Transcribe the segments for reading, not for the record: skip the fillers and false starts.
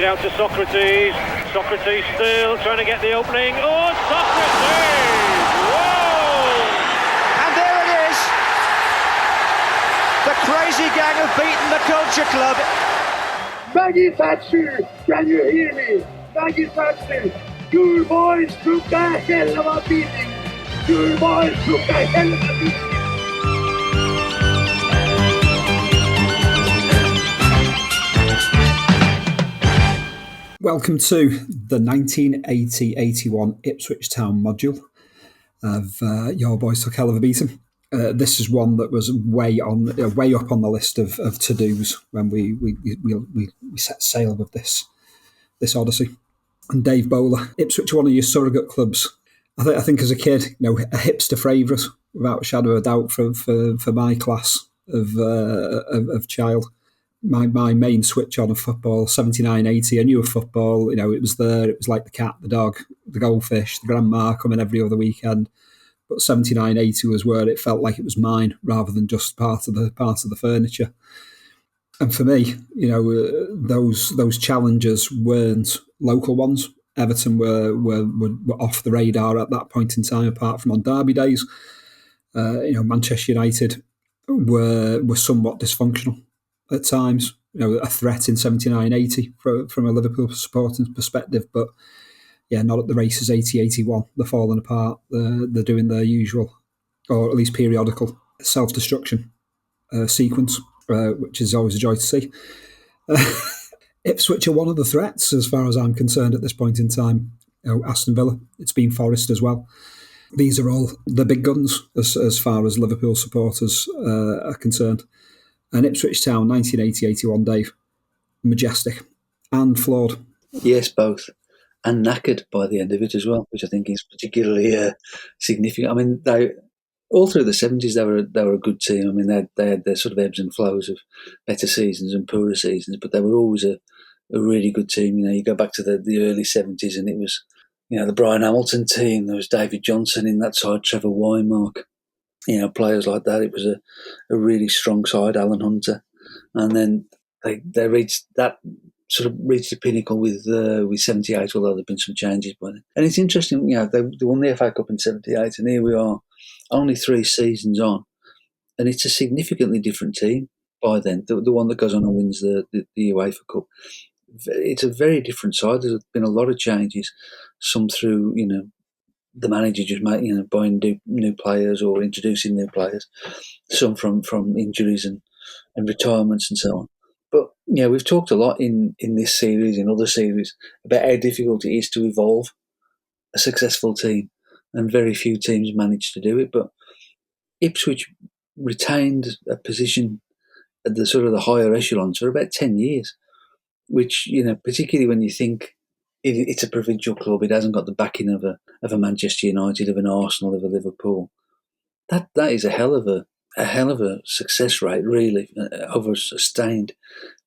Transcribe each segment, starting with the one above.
out to Socrates. Socrates still trying to get the opening. Oh, Socrates! Whoa! And there it is. The crazy gang have beaten the Culture Club. Maggie Thatcher, can you hear me? Maggie Thatcher, your boys took the hell of a beating. Your boys took the hell of a beating. Welcome to the 1980-81 Ipswich Town module of Your Boys Took Hell of a Beating. This is one that was way up on the list of to-dos when we set sail with this odyssey. And Dave Bowler, Ipswich, one of your surrogate clubs. I think as a kid, a hipster favourite without a shadow of a doubt for my class of child. My main switch on of football, 79-80. I knew of football. It was there. It was like the cat, the dog, the goldfish, the grandma coming every other weekend. But 79-80 was where it felt like it was mine rather than just part of the furniture. And for me, those challenges weren't local ones. Everton were off the radar at that point in time, apart from on derby days. Manchester United were somewhat dysfunctional at times. A threat in 79-80 from a Liverpool supporting perspective, but yeah, not at the races 80-81. They're falling apart. They're doing their usual, or at least periodical, self-destruction sequence, which is always a joy to see. Ipswich are one of the threats, as far as I'm concerned, at this point in time. Aston Villa, it's been Forest as well. These are all the big guns as far as Liverpool supporters are concerned. And Ipswich Town, 1980-81, Dave, majestic and flawed. Yes, both. And knackered by the end of it as well, which I think is particularly significant. I mean, they all through the 70s they were a good team. I mean, they had their sort of ebbs and flows of better seasons and poorer seasons, but they were always a really good team. You go back to the early 70s, and it was the Brian Hamilton team. There was David Johnson in that side, Trevor Wymark. Players like that. It was a really strong side, Alan Hunter, and then they reached the pinnacle with 78, although there've been some changes by then. And it's interesting, they won the FA Cup in 78, and here we are, only 3 seasons on, and it's a significantly different team by then. The one that goes on and wins the UEFA Cup. It's a very different side. There's been a lot of changes, some through the manager just buying new players or introducing new players, some from injuries and retirements and so on. But we've talked a lot in this series, in other series, about how difficult it is to evolve a successful team, and very few teams manage to do it. But Ipswich retained a position at the sort of the higher echelons for about 10 years, which particularly when you think it's a provincial club, it hasn't got the backing of a Manchester United, of an Arsenal, of a Liverpool. That is a hell of a success rate, really, over a sustained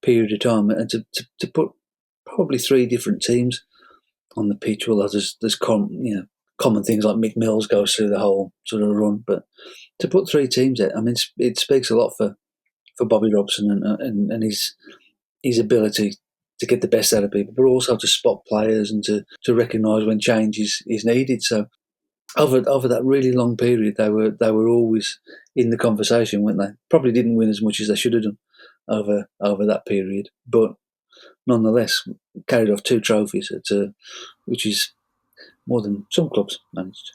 period of time. And to put probably 3 different teams on the pitch, well, there's common things like Mick Mills goes through the whole sort of run, but to put 3 teams out, I mean, it speaks a lot for Bobby Robson and his ability to get the best out of people, but also to spot players and to recognise when change is needed. So over that really long period, they were always in the conversation, weren't they? Probably didn't win as much as they should have done over that period, but nonetheless carried off 2 trophies, which is more than some clubs managed.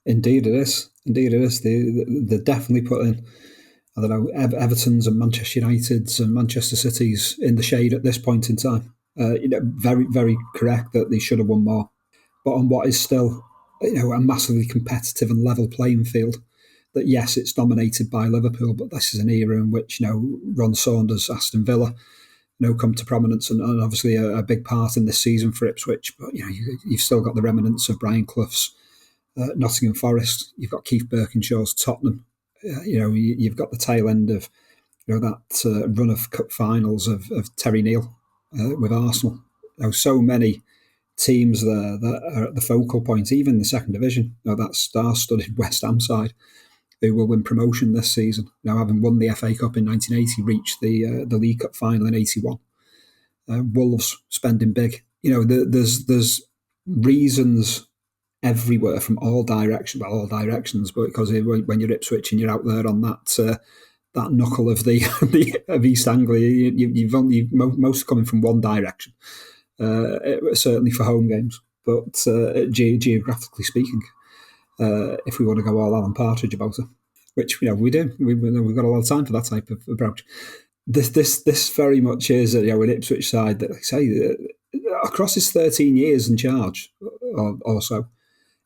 Indeed it is. They're definitely putting, I don't know, Everton's and Manchester United's and Manchester City's in the shade at this point in time. Very, very correct that they should have won more. But on what is still, a massively competitive and level playing field, that yes, it's dominated by Liverpool, but this is an era in which, Ron Saunders, Aston Villa, come to prominence and obviously a big part in this season for Ipswich. But, you've still got the remnants of Brian Clough's Nottingham Forest. You've got Keith Birkinshaw's Tottenham. You've got the tail end of that run of cup finals of Terry Neal with Arsenal. So many teams there that are at the focal point, even the second division. That star-studded West Ham side who will win promotion this season. Having won the FA Cup in 1980, reached the League Cup final in 81. Wolves spending big. There's reasons everywhere from all directions, but because when you're Ipswich and you're out there on that knuckle of the of East Anglia, you've only most coming from one direction. Certainly for home games, but geographically speaking, if we want to go all Alan Partridge about it, which we do, we've got a lot of time for that type of approach. This very much is an Ipswich side that, like I say, across his 13 years in charge or so,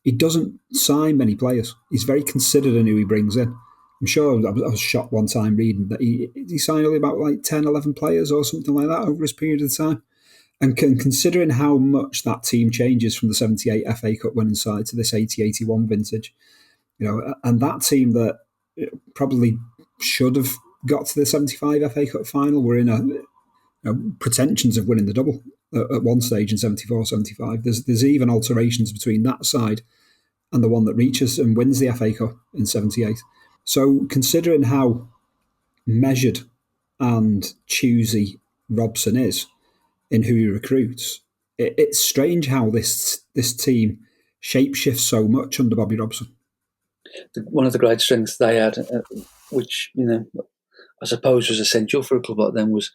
he doesn't sign many players. He's very considered in who he brings in. I'm sure I was shocked one time reading that he signed only about like 10, 11 players or something like that over his period of time. And considering how much that team changes from the 78 FA Cup winning side to this 80-81 vintage, and that team that probably should have got to the 75 FA Cup final were in pretensions of winning the double at one stage in 74-75. There's even alterations between that side and the one that reaches and wins the FA Cup in 78. So considering how measured and choosy Robson is in who he recruits, it's strange how this team shapeshifts so much under Bobby Robson. One of the great strengths they had, which I suppose was essential for a club like them, was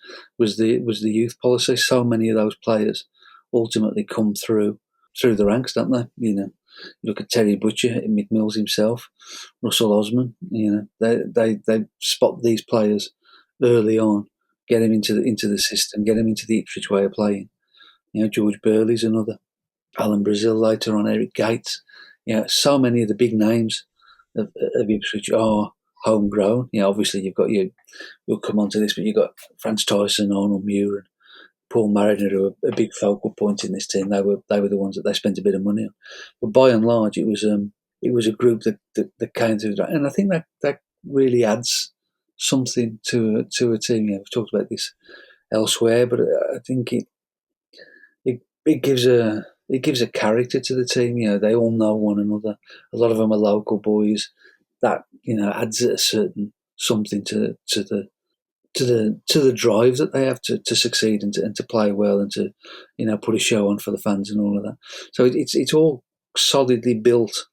the youth policy. So many of those players ultimately come through the ranks, don't they? You look at Terry Butcher, Mick Mills himself, Russell Osman. They spot these players early on, get him into the system, get him into the Ipswich way of playing. George Burley's another. Alan Brazil later on, Eric Gates. So many of the big names of Ipswich are homegrown. Obviously you've got we'll come on to this, but you've got Franz Tyson, Arnold Muir, and Paul Mariner, who are a big focal point in this team. They were the ones that they spent a bit of money on. But by and large, it was a group that came through, and I think that really adds something to a team. We've talked about this elsewhere, but I think it gives a character to the team. They all know one another. A lot of them are local boys. That adds a certain something to the drive that they have to succeed and to play well and to put a show on for the fans and all of that. So it's all solidly built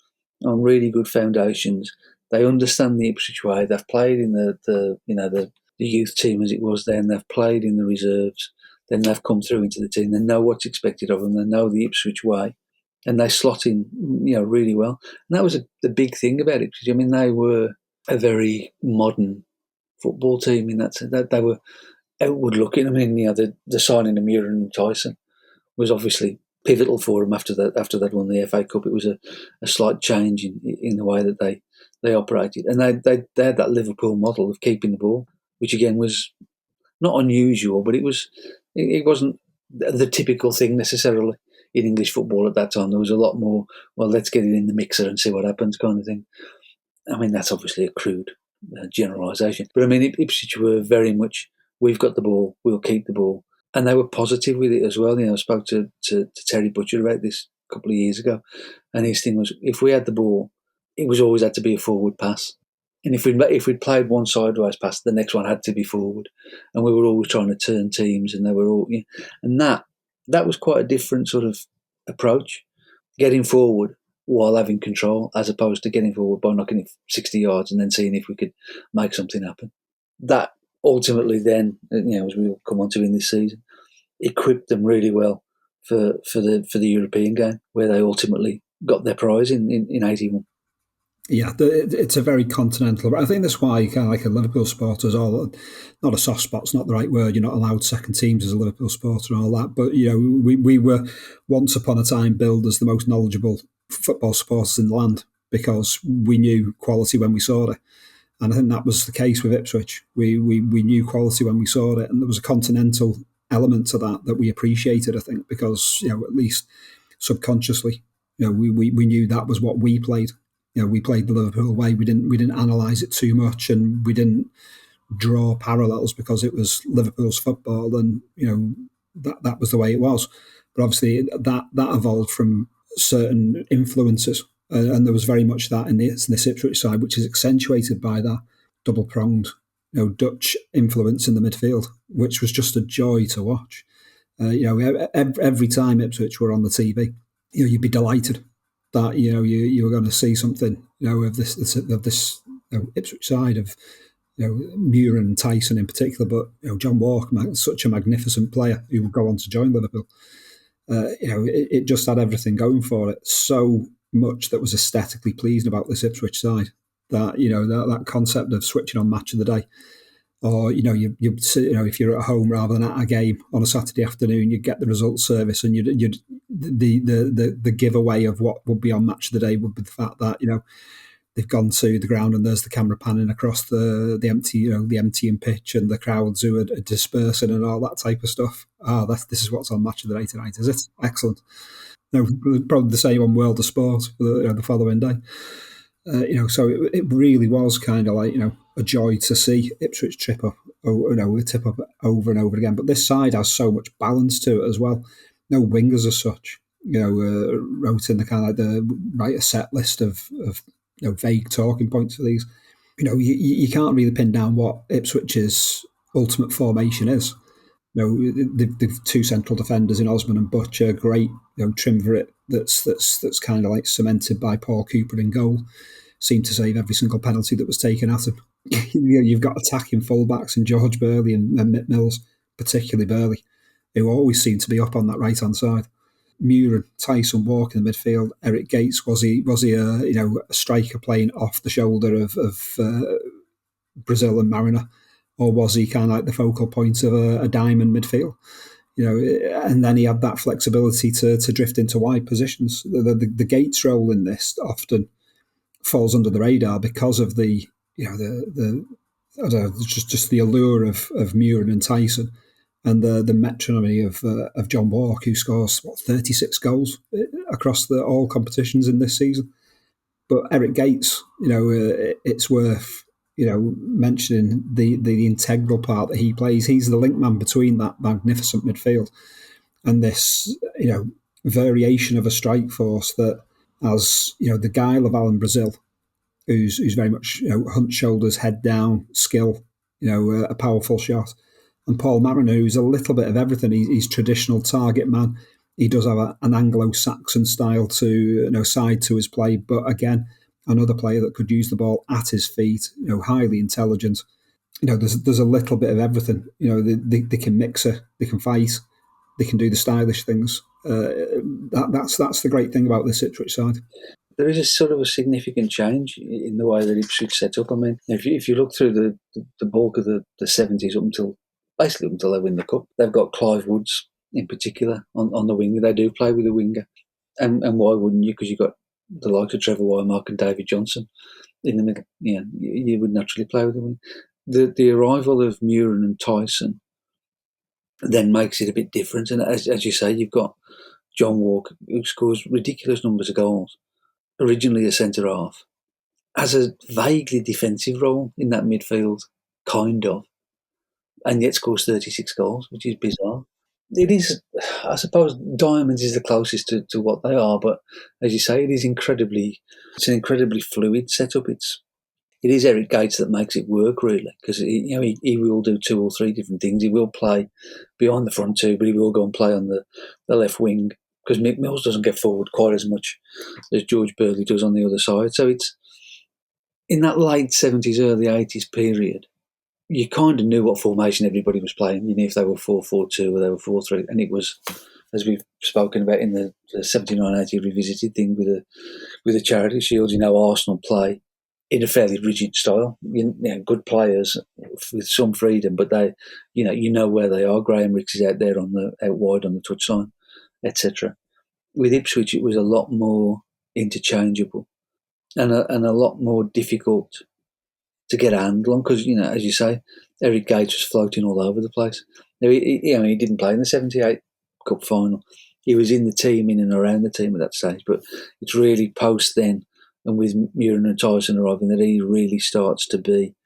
on really good foundations. They understand the Ipswich way. They've played in the youth team as it was then. They've played in the reserves. Then they've come through into the team. They know what's expected of them. They know the Ipswich way, and they slot in, really well. And that was the big thing about Ipswich. I mean, they were a very modern football team in that sense. That they were outward looking. I mean, the signing of Muir and Tyson was obviously pivotal for them after they'd won the FA Cup. It was a slight change in the way that they operated, and they had that Liverpool model of keeping the ball, which again was not unusual, but it wasn't the typical thing necessarily in English football at that time. There was a lot more, well, let's get it in the mixer and see what happens kind of thing. I mean, that's obviously a crude generalisation. But I mean, Ipswich were very much, we've got the ball, we'll keep the ball. And they were positive with it as well. I spoke to Terry Butcher about this a couple of years ago. And his thing was, if we had the ball, it was always had to be a forward pass. And if we'd played one sideways pass, the next one had to be forward. And we were always trying to turn teams, and they were all, and that was quite a different sort of approach, getting forward while having control, as opposed to getting forward by knocking it 60 yards and then seeing if we could make something happen. That ultimately then, as we'll come on to in this season, equipped them really well for the European game, where they ultimately got their prize in 81. Yeah, it's a very continental. I think that's why kind of like a Liverpool supporter is all, not a soft spot's not the right word. You're not allowed second teams as a Liverpool supporter and all that. But we were once upon a time billed as the most knowledgeable football supporters in the land because we knew quality when we saw it. And I think that was the case with Ipswich. We knew quality when we saw it, and there was a continental element to that we appreciated. I think because at least subconsciously, we knew that was what we played. We played the Liverpool way. We didn't analyse it too much, and we didn't draw parallels because it was Liverpool's football, and that was the way it was. But obviously, that evolved from certain influences, and there was very much that in this Ipswich side, which is accentuated by that double-pronged, Dutch influence in the midfield, which was just a joy to watch. Every time Ipswich were on the TV, you'd be delighted that you were going to see something of this Ipswich side of Muir and Tyson in particular, but John Walker, such a magnificent player who would go on to join Liverpool. It just had everything going for it. So much that was aesthetically pleasing about this Ipswich side. That that concept of switching on match of the day, or if you're at home rather than at a game on a Saturday afternoon, you'd get the results service, and the giveaway of what would be on match of the day would be the fact that they've gone to the ground and there's the camera panning across the emptying pitch and the crowds who are dispersing and all that type of stuff. This is what's on match of the day tonight, is it? Excellent. Probably the same on World of Sport the following day. So it really was kind of like a joy to see Ipswich tip up over and over again. But this side has so much balance to it as well. No wingers as such. Wrote in the kind of write a set list of vague talking points for these. You can't really pin down what Ipswich's ultimate formation is. The two central defenders in Osman and Butcher, great triumvirate that's kind of like cemented by Paul Cooper in goal. Seemed to save every single penalty that was taken at him. You've got attacking fullbacks in George Burley and Mick Mills, particularly Burley, who always seemed to be up on that right hand side. Muir and Tyson Walker in the midfield. Eric Gates, was he a striker playing off the shoulder of Brazil and Mariner, or was he kind of like the focal point of a diamond midfield? And then he had that flexibility to drift into wide positions. The Gates role in this often falls under the radar because of the just the allure of Muir and Tyson, and the metronome of John Walker, who scores 36 goals across all competitions in this season. But Eric Gates, it's worth mentioning the integral part that he plays. He's the link man between that magnificent midfield and this variation of a strike force that has the guile of Alan Brazil, who's very much hunched shoulders, head down, skill, a powerful shot. And Paul Mariner, who's a little bit of everything. He's traditional target man. He does have an Anglo-Saxon style side to his play, but again, another player that could use the ball at his feet. Highly intelligent. There's a little bit of everything. They can mix it, they can fight, they can do the stylish things. That's the great thing about this Ipswich side. There is a sort of a significant change in the way that Ipswich set up. I mean, if you look through the bulk of the 70s up until they win the Cup, they've got Clive Woods in particular on the wing. They do play with a winger. And why wouldn't you? Because you've got the likes of Trevor Wymark and David Johnson in the middle. Yeah, you would naturally play with the wing. The arrival of Muir and Tyson then makes it a bit different. And as you say, you've got John Walker, who scores ridiculous numbers of goals, originally a centre-half, has a vaguely defensive role in that midfield, kind of, and yet scores 36 goals, which is bizarre. It is, I suppose, diamonds is the closest to what they are, but as you say, it's an incredibly fluid setup. It is Eric Gates that makes it work, really, because he will do two or three different things. He will play behind the front two, but he will go and play on the left wing, because Mick Mills doesn't get forward quite as much as George Burley does on the other side. So it's in that late 70s, early 80s period, you kind of knew what formation everybody was playing. You knew if they were 4-4-2 or they were 4-3, and it was, as we've spoken about in the 79-80 revisited thing with the Charity Shield, Arsenal play in a fairly rigid style. Good players with some freedom, but they, where they are. Graham Ricks is out there out wide on the touchline, etc. With Ipswich, it was a lot more interchangeable and a lot more difficult to get a handle on because, as you say, Eric Gates was floating all over the place. He didn't play in the 78 Cup final. He was in the team, in and around the team at that stage, but it's really post then, and with Muir and Tyson arriving, that he really starts to be,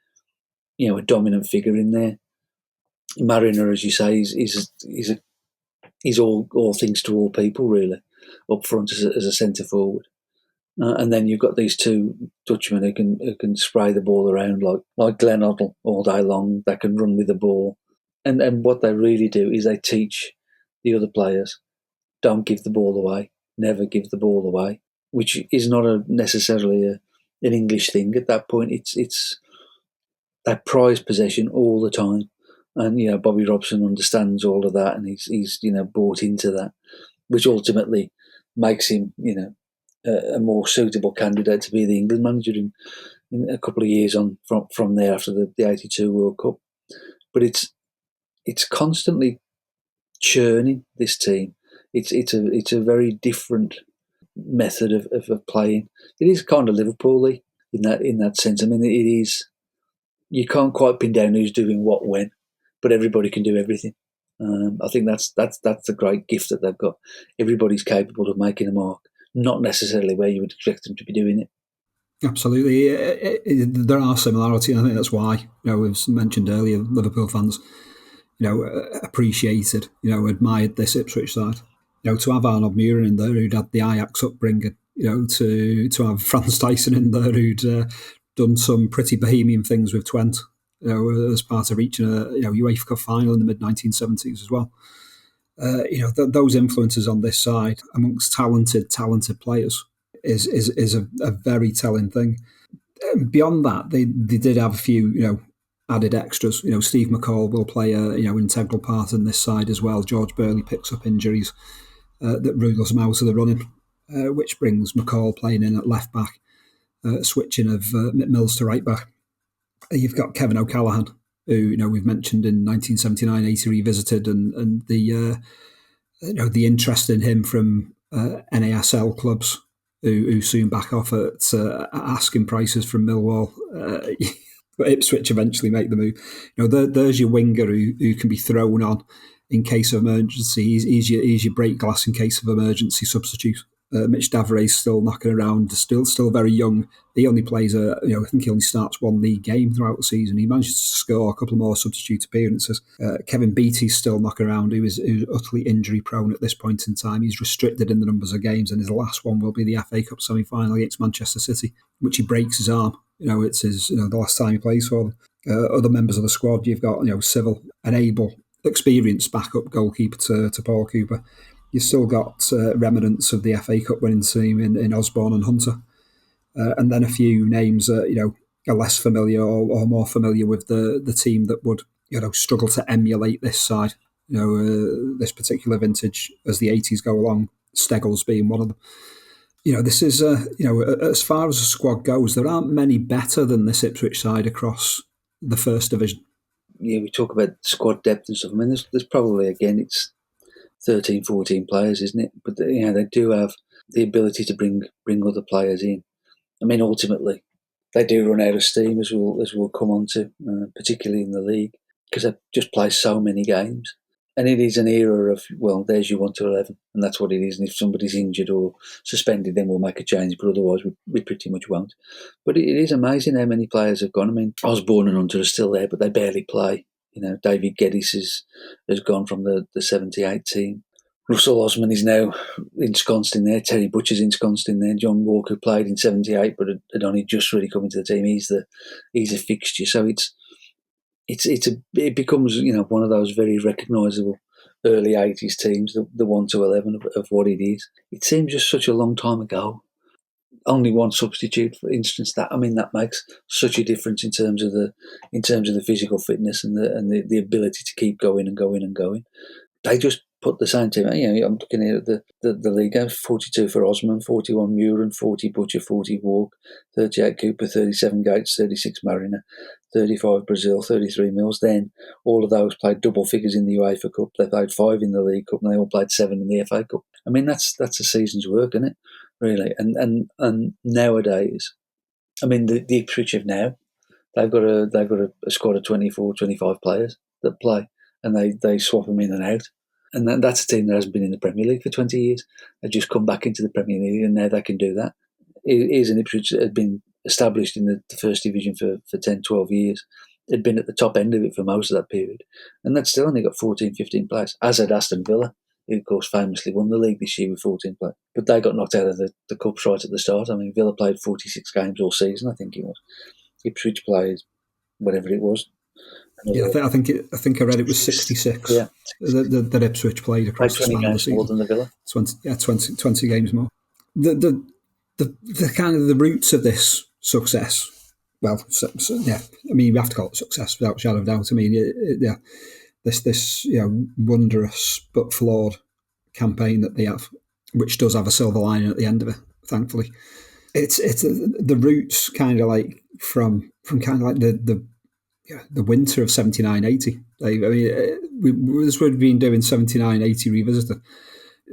a dominant figure in there. Mariner, as you say, he's all things to all people, really, up front as a centre forward. And then you've got these two Dutchmen who can spray the ball around like Glenn Hoddle all day long. They can run with the ball. And what they really do is they teach the other players, don't give the ball away, never give the ball away, which is not necessarily an English thing at that point. It's they prize possession all the time, and Bobby Robson understands all of that, and he's bought into that, which ultimately makes him a more suitable candidate to be the England manager in a couple of years on from there after the '82 World Cup. But it's constantly churning this team. It's a very different method of playing. It is kind of Liverpool-y in that sense. I mean, it is. You can't quite pin down who's doing what when, but everybody can do everything. I think that's the great gift that they've got. Everybody's capable of making a mark, not necessarily where you would expect them to be doing it. Absolutely, there are similarities, and I think that's why we've mentioned earlier Liverpool fans, appreciated, admired this Ipswich side. To have Arnold Muren in there who'd had the Ajax upbringing, to have Franz Tyson in there who'd done some pretty bohemian things with Twente, as part of reaching a UEFA Cup final in the mid-1970s as well. Those influences on this side amongst talented players is a very telling thing. Beyond that, they did have a few added extras. Steve McCall will play a integral part in this side as well. George Burley picks up injuries that rules him out of the running, which brings McCall playing in at left back, switching of Mills to right back. You've got Kevin O'Callaghan, who we've mentioned in 1979-80 revisited, and the interest in him from NASL clubs who soon back off at asking prices from Millwall. But Ipswich eventually make the move. There's your winger who can be thrown on in case of emergency. He's your break glass in case of emergency substitute. Mitch Daveray's still knocking around, still very young. He only plays I think he only starts one league game throughout the season. He manages to score a couple more substitute appearances. Kevin Beattie's still knocking around, who's utterly injury prone at this point in time. He's restricted in the numbers of games, and his last one will be the FA Cup semi-final against Manchester City, which he breaks his arm. It's his the last time he plays for them. Other members of the squad, you've got Civil, an able, experienced backup goalkeeper to Paul Cooper. You've still got remnants of the FA Cup winning team in Osborne and Hunter, and then a few names that are less familiar or more familiar with the team that would struggle to emulate this side. This particular vintage as the 80s go along. Steggles being one of them. This is as far as the squad goes, there aren't many better than this Ipswich side across the First Division. Yeah, we talk about squad depth and stuff. I mean, there's probably, again, it's 13, 14 players, isn't it? But they do have the ability to bring other players in. I mean, ultimately, they do run out of steam, as we'll come on to, particularly in the league, because they just play so many games. And it is an era of, well, there's your 1 to 11, and that's what it is. And if somebody's injured or suspended, then we'll make a change, but otherwise we pretty much won't. But it is amazing how many players have gone. I mean, Osborne and Hunter are still there, but they barely play. David Geddes has gone from the 78 team. Russell Osman is now ensconced in there. Terry Butcher's ensconced in there. John Walker played in 78, but had only just really come into the team. He's a fixture. So it becomes one of those very recognisable early 80s teams, the 1 to 11 of what it is. It seems just such a long time ago. Only one substitute, for instance. That makes such a difference in terms of the physical fitness and the ability to keep going and going and going. They just put the same team. I'm looking here at the league games: 42 for Osman, 41 Muren, 40 Butcher, 40 Walk, 38 Cooper, 37 Gates, 36 Mariner, 35 Brazil, 33 Mills. Then all of those played double figures in the UEFA Cup. They played 5 in the League Cup, and they all played 7 in the FA Cup. I mean, that's a season's work, isn't it? Really, and nowadays, I mean, the Ipswich of now, they've got a squad of 24, 25 players that play, and they swap them in and out. And that's a team that hasn't been in the Premier League for 20 years. They've just come back into the Premier League, and now they can do that. Here's an Ipswich that had been established in the First Division for 10, 12 years. They'd been at the top end of it for most of that period. And that's still only got 14, 15 players, as had Aston Villa, who, of course, famously won the league this year with 14 players. But they got knocked out of the Cups right at the start. I mean, Villa played 46 games all season, I think it was. Ipswich played whatever it was, I think I read it was 66. Yeah, that Ipswich played across the 20 span of the games more season. than the Villa. 20 games more. The kind of the roots of this success. Well, yeah, I mean, you have to call it success without a shadow of doubt. I mean, this wondrous but flawed campaign that they have, which does have a silver lining at the end of it, thankfully. It's the roots kind of like from kind of like the winter of 79-80. As we've been doing 79-80 revisited,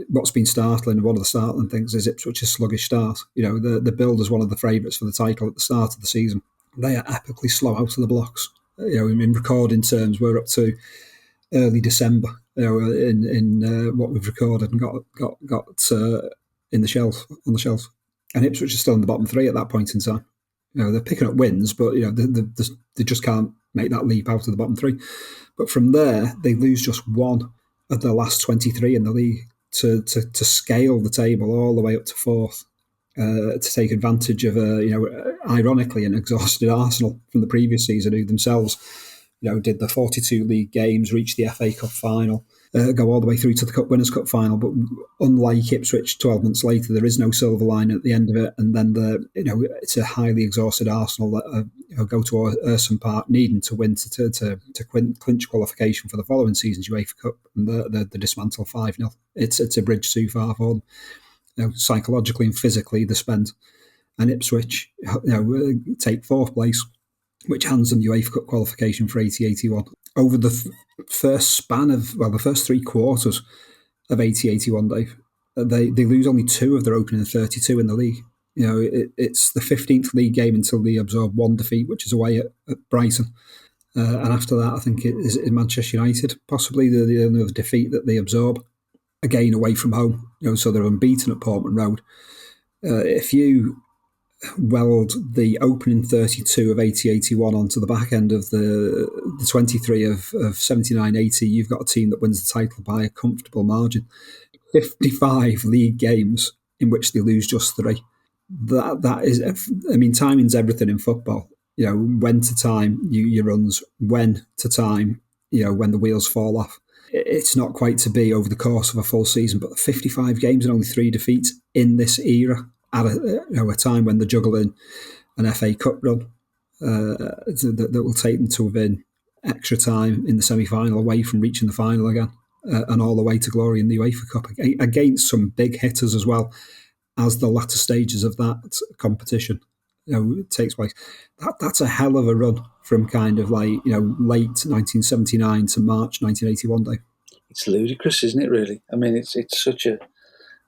what's been startling, one of the startling things is Ipswich's sluggish start. The build is one of the favourites for the title at the start of the season. They are epically slow out of the blocks. In recording terms, we're up to early December. In what we've recorded and got on the shelf, and Ipswich is still in the bottom three at that point in time. They're picking up wins, but they just can't make that leap out of the bottom three. But from there, they lose just one of their last 23 in the league to scale the table all the way up to fourth. To take advantage of ironically an exhausted Arsenal from the previous season, who themselves did the 42 league games, reached the FA Cup final, go all the way through to the Cup Winners' Cup final. But unlike Ipswich, 12 months later, there is no silver line at the end of it, and then it's a highly exhausted Arsenal that go to Urson Park needing to win to clinch qualification for the following season's UEFA Cup, and the dismantle 5-0. It's a bridge too far for them. Psychologically and physically, they spend, and Ipswich take fourth place, which hands them UEFA Cup qualification for 80-81. Over the first span of, the first 3 quarters of 80-81, Dave, they lose only 2 of their opening 32 in the league. It's the 15th league game until they absorb 1 defeat, which is away at Brighton. And after that, I think it is Manchester United, possibly the only other defeat that they absorb. Again, away from home, so they're unbeaten at Portman Road. If you weld the opening 32 of 80-81 onto the back end of the 23 of 79-80, you've got a team that wins the title by a comfortable margin. 55 league games in which they lose just 3. That is, I mean, timing's everything in football. When to time your runs, when to time, when the wheels fall off. It's not quite to be over the course of a full season, but 55 games and only 3 defeats in this era at a time when they're juggling an FA Cup run that will take them to within extra time in the semi-final away from reaching the final again, and all the way to glory in the UEFA Cup against some big hitters as well as the latter stages of that competition takes place. That's a hell of a run from kind of like late 1979 to March 1981, Dave. It's ludicrous, isn't it? Really, I mean, it's such a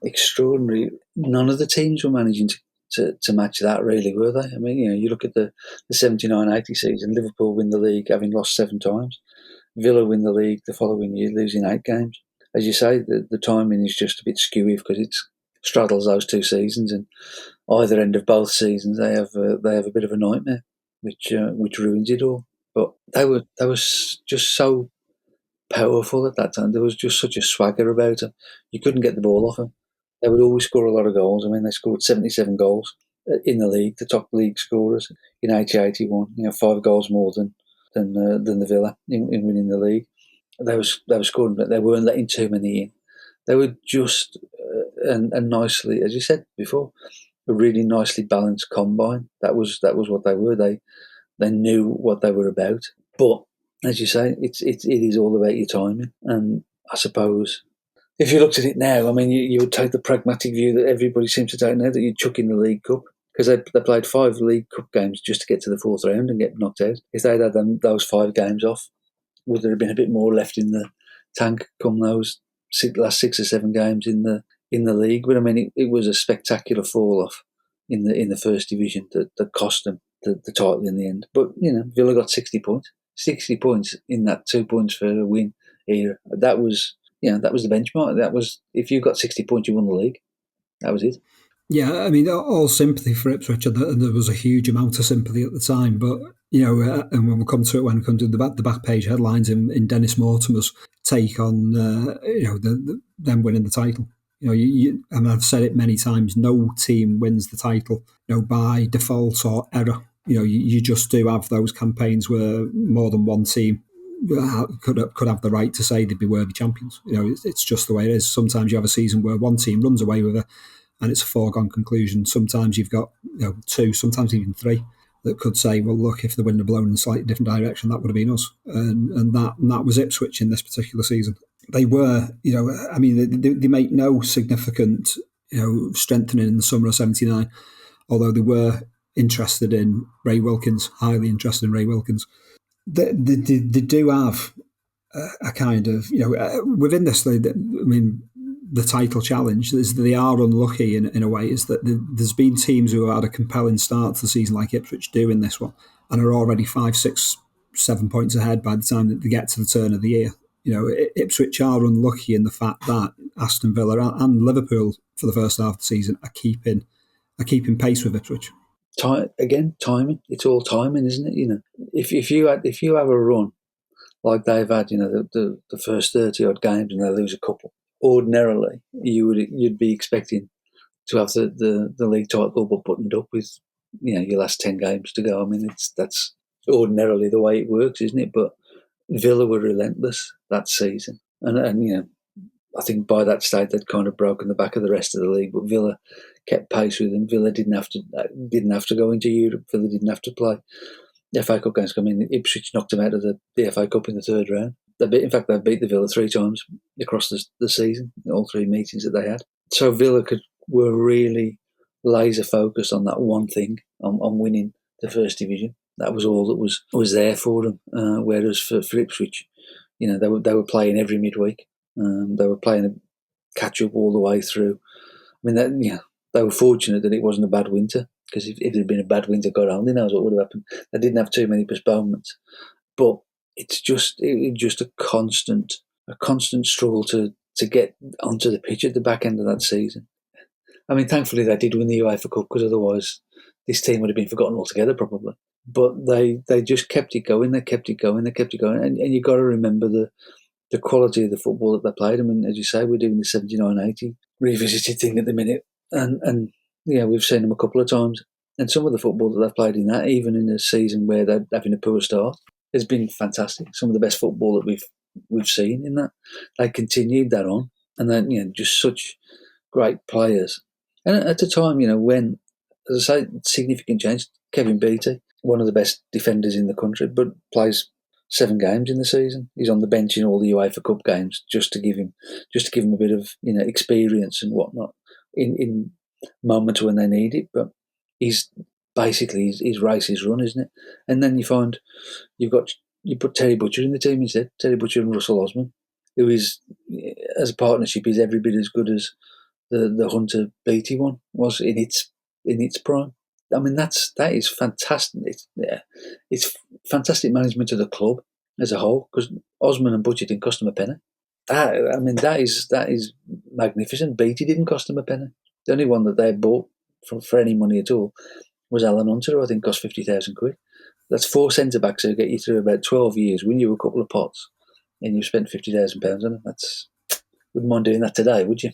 extraordinary. None of the teams were managing to match that, really, were they? I mean, you look at the 79-80 season. Liverpool win the league, having lost 7 times. Villa win the league the following year, losing 8 games. As you say, the timing is just a bit skewy because it straddles those 2 seasons, and either end of both seasons they have a bit of a nightmare, which ruins it all. But they were just so powerful at that time. There was just such a swagger about them. You couldn't get the ball off them. They would always score a lot of goals. I mean, they scored 77 goals in the league, the top league scorers in 80-81. 5 goals more than the Villa in winning the league. They were scoring, but they weren't letting too many in. They were just and nicely, as you said before, a really nicely balanced combine. That was what they were. They knew what they were about. But as you say, it is all about your timing. And I suppose if you looked at it now, I mean, you would take the pragmatic view that everybody seems to take now, that you'd chuck in the League Cup, because they played 5 League Cup games just to get to the 4th round and get knocked out. If they'd had those 5 games off, would there have been a bit more left in the tank come those last 6 or 7 games in the league? But I mean, it was a spectacular fall off in the first division that cost them the title in the end. But Villa got 60 points. 60 points in that 2 points for a win era. That was the benchmark. That was, if you got 60 points, you won the league. That was it. Yeah, I mean, all sympathy for Ipswich, and there was a huge amount of sympathy at the time. But and when we come to it, when we come to the back page headlines in Dennis Mortimer's take on them winning the title. And I've said it many times. No team wins the title, by default or error. You just do have those campaigns where more than one team could have the right to say they'd be worthy champions. It's just the way it is. Sometimes you have a season where one team runs away with it, and it's a foregone conclusion. Sometimes you've got two, sometimes even three, that could say, well, look, if the wind had blown in a slightly different direction, that would have been us. And that was Ipswich in this particular season. They were, they make no significant, strengthening in the summer of '79, although they were interested in Ray Wilkins, highly interested in Ray Wilkins. They do have a kind of, within this, the title challenge is that they are unlucky in a way, is that there's been teams who have had a compelling start to the season like Ipswich do in this one and are already 5, 6, 7 points ahead by the time that they get to the turn of the year. Ipswich are unlucky in the fact that Aston Villa and Liverpool for the first half of the season are keeping pace with Ipswich. Timing. It's all timing, isn't it? If you have a run like they've had, the first 30 odd games and they lose a couple, ordinarily you'd be expecting to have the league title buttoned up with your last 10 games to go. That's ordinarily the way it works, isn't it? But Villa were relentless that season, and I think by that stage they'd kind of broken the back of the rest of the league. But Villa kept pace with them. Villa didn't have to go into Europe. Villa didn't have to play the FA Cup games. Ipswich knocked them out of the FA Cup in the third round. They beat the Villa 3 times across the season, all 3 meetings that they had. So Villa were really laser focused on that one thing, on winning the First Division. That was all that was there for them. Whereas for Ipswich, they were playing every midweek. They were playing a catch up all the way through. They were fortunate that it wasn't a bad winter, because if it had been a bad winter, God only knows what would have happened. They didn't have too many postponements, but it's just a constant struggle to get onto the pitch at the back end of that season. Thankfully they did win the UEFA Cup, because otherwise this team would have been forgotten altogether probably. But they just kept it going. They kept it going, and you've got to remember the quality of the football that they played. As you say, we're doing the 79-80 revisited thing at the minute, and we've seen them a couple of times. And some of the football that they've played in that, even in a season where they're having a poor start, has been fantastic. Some of the best football that we've seen in that. They continued that on, and then just such great players. And at the time, when, as I say, significant change. Kevin Beattie, one of the best defenders in the country, but plays 7 games in the season. He's on the bench in all the UEFA Cup games just to give him a bit of experience and whatnot in moments when they need it. But he's basically his race is run, isn't it? And then you find you put Terry Butcher in the team instead. Terry Butcher and Russell Osman, who is, as a partnership, is every bit as good as the Hunter Beattie one was in its prime. That is fantastic. It's fantastic management of the club as a whole, because Osman and Butcher didn't cost them a penny. That is magnificent. Beattie didn't cost them a penny. The only one that they bought for any money at all was Alan Hunter, who I think cost £50,000. That's 4 centre backs who get you through about 12 years, win you a couple of pots, and you've spent £50,000 on it. Wouldn't mind doing that today, would you?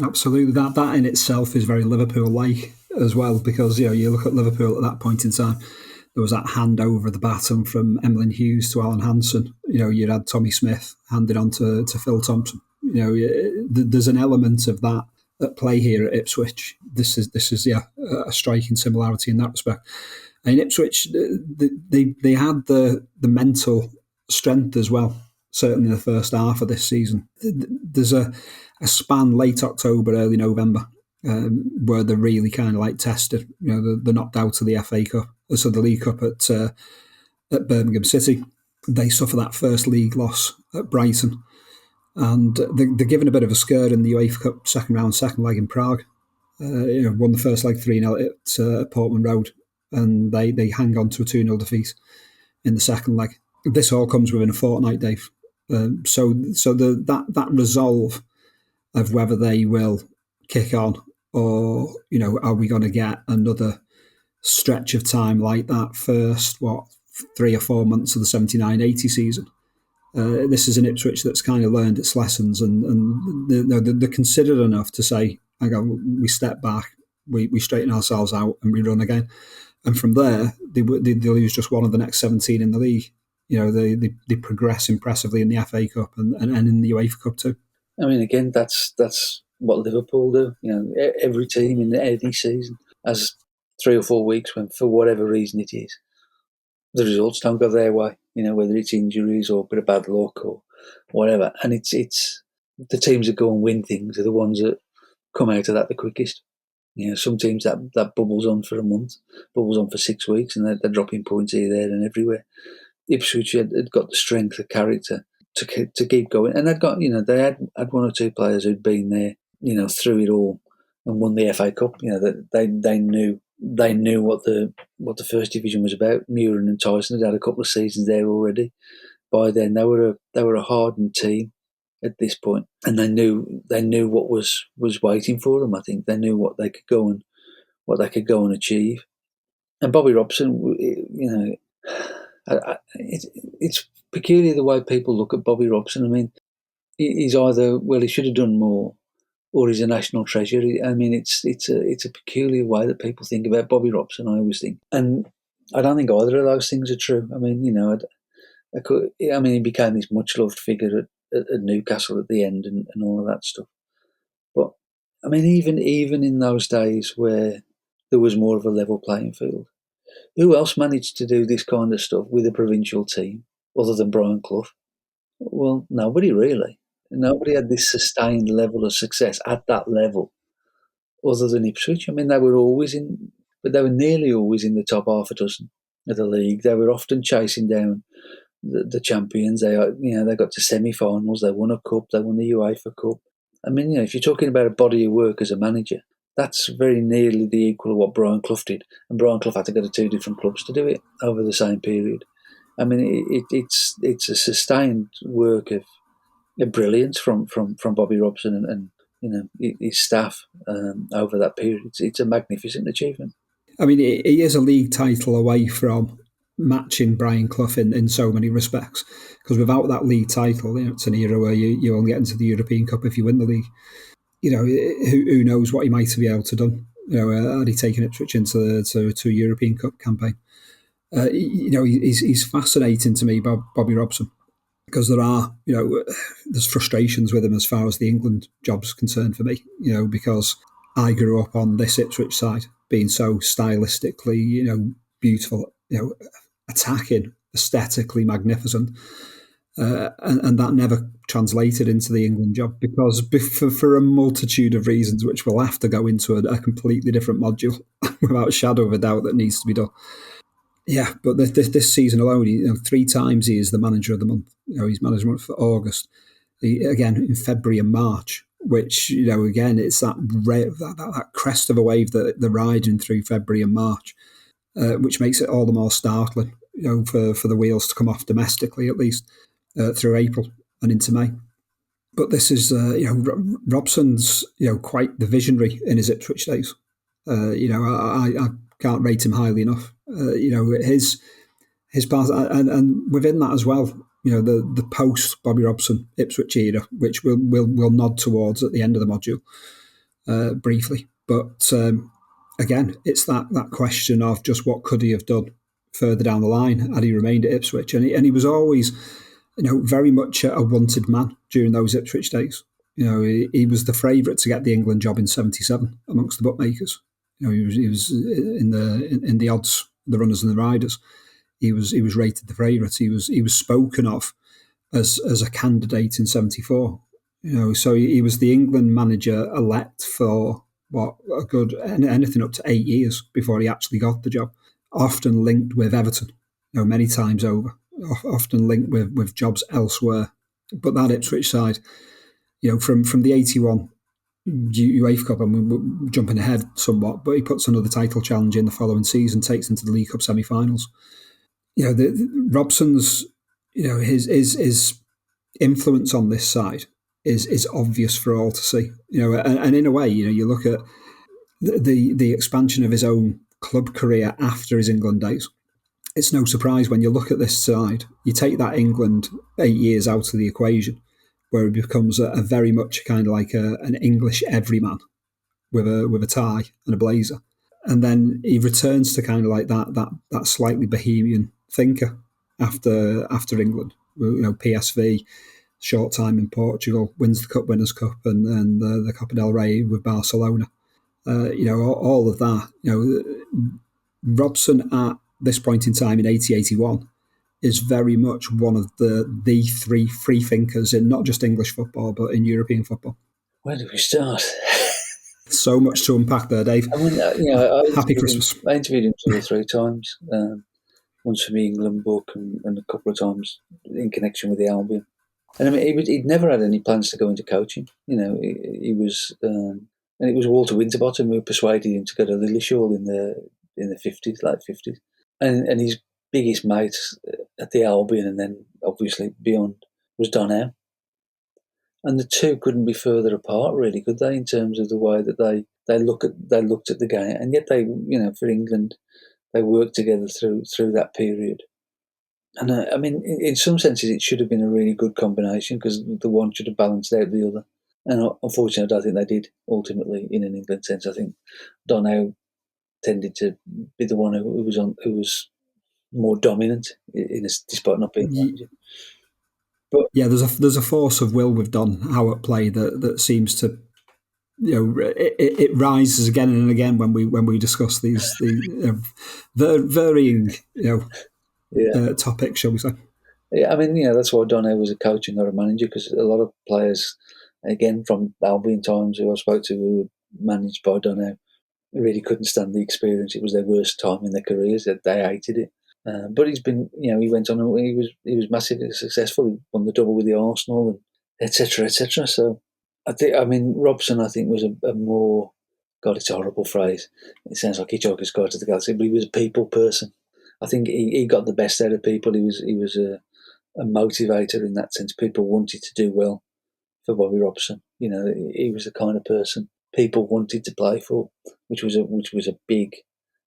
Absolutely. That in itself is very Liverpool-like as well, because you look at Liverpool at that point in time, there was that hand over the baton from Emlyn Hughes to Alan Hansen. You had Tommy Smith handed on to Phil Thompson. There's an element of that at play here at Ipswich. This is a striking similarity in that respect. And Ipswich, they had the mental strength as well, certainly in the first half of this season. There's a span late October, early November, where they're really kind of tested. They're knocked out of the FA Cup, so the League Cup at Birmingham City. They suffer that first league loss at Brighton, and they're given a bit of a scare in the UEFA Cup second leg in Prague. Won the first leg 3-0 at Portman Road, and they hang on to a 2-0 defeat in the second leg. This all comes within a fortnight, Dave. So that resolve of whether they will kick on, or are we going to get another stretch of time like that first 3 or 4 months of the 79-80 season? This is an Ipswich that's kind of learned its lessons, and they're considered enough to say, we step back, we straighten ourselves out, and we run again. And from there, they lose just one of the next 17 in the league. They progress impressively in the FA Cup and in the UEFA Cup too. I mean, again, that's what Liverpool do. Every team in any season has 3 or 4 weeks when, for whatever reason it is, the results don't go their way. Whether it's injuries or a bit of bad luck or whatever. And it's the teams that go and win things are the ones that come out of that the quickest. Some teams that bubbles on for a month, bubbles on for 6 weeks, and they're dropping points here, there, and everywhere. Ipswich had got the strength of character to keep going, and they had 1 or 2 players who'd been there, through it all and won the FA Cup. That they knew what the first division was about. Muren and Tyson had a couple of seasons there already. By then, they were a hardened team at this point, and they knew what was waiting for them. I think they knew what they could go and achieve. And Bobby Robson, it's peculiar the way people look at Bobby Robson. I mean, he's either, he should have done more, or he's a national treasure. I mean, it's a peculiar way that people think about Bobby Robson, I always think. And I don't think either of those things are true. I mean, he became this much-loved figure at Newcastle at the end and all of that stuff. But, I mean, even in those days where there was more of a level playing field, who else managed to do this kind of stuff with a provincial team other than Brian Clough? Well, nobody really. Nobody had this sustained level of success at that level other than Ipswich. I mean, they were nearly always in the top half a dozen of the league. They were often chasing down the champions. They got to semi-finals. They won a cup. They won the UEFA Cup. I mean, if you're talking about a body of work as a manager, that's very nearly the equal of what Brian Clough did. And Brian Clough had to go to 2 different clubs to do it over the same period. I mean, it's a sustained work of brilliance from Bobby Robson and his staff over that period. It's a magnificent achievement. I mean, he is a league title away from matching Brian Clough in so many respects, because without that league title, it's an era where you only get into the European Cup if you win the league. Who knows what he might have been able to done? Had he taken Ipswich into a European Cup campaign? He's fascinating to me, Bobby Robson, because there's frustrations with him as far as the England job's concerned for me. Because I grew up on this Ipswich side being so stylistically, beautiful, attacking, aesthetically magnificent. And that never translated into the England job because for a multitude of reasons, which we'll have to go into a completely different module without a shadow of a doubt that needs to be done. Yeah, but this season alone, 3 times he is the manager of the month. He's management for August, again in February and March, which again it's that crest of a wave that they're riding through February and March, which makes it all the more startling, for the wheels to come off domestically at least. Through April and into May. But this is, Robson's, quite the visionary in his Ipswich days. I can't rate him highly enough. His part, and within that as well, the post Bobby Robson Ipswich era, which we'll nod towards at the end of the module briefly. But again, it's that question of just what could he have done further down the line had he remained at Ipswich, and he was always, very much a wanted man during those Ipswich days. He was the favourite to get the England job in '77 amongst the bookmakers. He was in the odds, the runners and the riders. He was rated the favourite. He was spoken of as a candidate in '74. So he was the England manager elect for a good anything up to 8 years before he actually got the job. Often linked with Everton, many times over. Often linked with jobs elsewhere. But that Ipswich side, from the 81 UEFA Cup, and we're jumping ahead somewhat, but he puts another title challenge in the following season, takes them to the League Cup semi-finals. Robson's, his influence on this side is obvious for all to see. And in a way, you look at the expansion of his own club career after his England days. It's no surprise when you look at this side, you take that England 8 years out of the equation, where he becomes a very much kind of like an English everyman with a tie and a blazer. And then he returns to kind of like that slightly bohemian thinker after England. PSV, short time in Portugal, wins the Cup Winners' Cup and the Copa del Rey with Barcelona. All of that. Robson at this point in time in 80-81 is very much one of the three free thinkers in not just English football but in European football. Where do we start? So much to unpack there, Dave. I mean, Happy Christmas. I interviewed him 2 or 3 times. Once for the England book and a couple of times in connection with the Albion. And I mean, he'd never had any plans to go into coaching. He was, and it was Walter Winterbottom who persuaded him to go to Lillishall in the 50s, late 50s. And his biggest mate at the Albion and then obviously beyond was Don Howe. And the two couldn't be further apart, really, could they? In terms of the way that they looked at the game, and yet they, for England, they worked together through that period. And I mean, in some senses, it should have been a really good combination because the one should have balanced out the other. And unfortunately, I don't think they did. Ultimately, in an England sense, I think Don Howe tended to be the one who was more dominant despite not being manager. But yeah, there's a force of will with Don Howe at play that seems to, it rises again and again when we discuss these varying topics, shall we say? Yeah, I mean, that's why Don Howe was a coach and not a manager, because a lot of players, again from Albion times, who I spoke to, who were managed by Don Howe, really couldn't stand the experience. It was their worst time in their careers. They hated it. But he's been, he went on. He was massively successful. He won the double with the Arsenal, and etc. etc. So, Robson, I think, was a more, God, it's a horrible phrase. It sounds like Hitchhiker's Guide to the Galaxy, but he was a people person. I think he got the best out of people. He was a motivator in that sense. People wanted to do well for Bobby Robson. He was the kind of person people wanted to play for, which was a big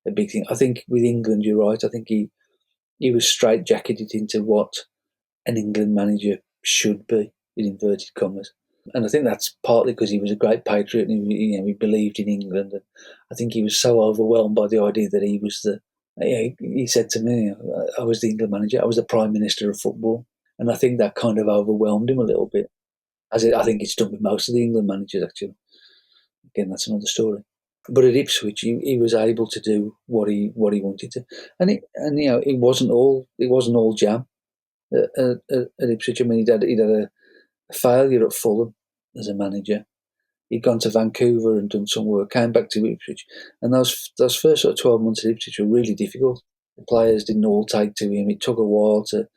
thing. I think with England, you're right. I think he was straitjacketed into what an England manager should be, in inverted commas. And I think that's partly because he was a great patriot and he believed in England. And I think he was so overwhelmed by the idea that he was he said to me, I was the England manager, I was the Prime Minister of football. And I think that kind of overwhelmed him a little bit, as I think it's done with most of the England managers, actually. Again, that's another story. But at Ipswich, he was able to do what he wanted to, and it wasn't all jam at Ipswich. I mean, he'd had a failure at Fulham as a manager. He'd gone to Vancouver and done some work, came back to Ipswich, and those first sort of 12 months at Ipswich were really difficult. The players didn't all take to him. It took a while to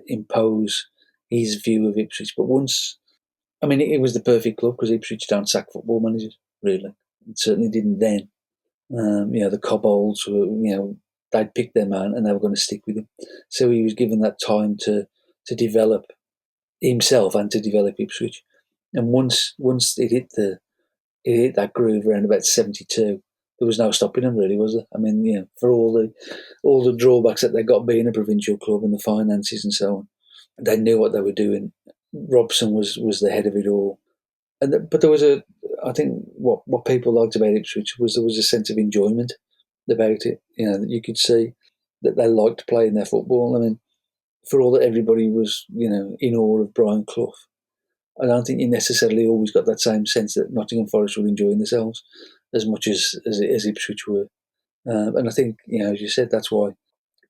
impose his view of Ipswich. But once, I mean, it was the perfect club because Ipswich don't sack football managers, really. It certainly didn't then. The Cobbolds were, they'd picked their man and they were going to stick with him. So he was given that time to develop himself and to develop Ipswich. And once it hit that groove around about 72, there was no stopping them, really, was there? I mean, for all the drawbacks that they got being a provincial club and the finances and so on, they knew what they were doing. Robson was the head of it all. But there was I think what people liked about Ipswich was there was a sense of enjoyment about it. You could see that they liked playing their football. I mean, for all that everybody was, in awe of Brian Clough, I don't think you necessarily always got that same sense that Nottingham Forest were enjoying themselves as much as Ipswich were. And I think, as you said, that's why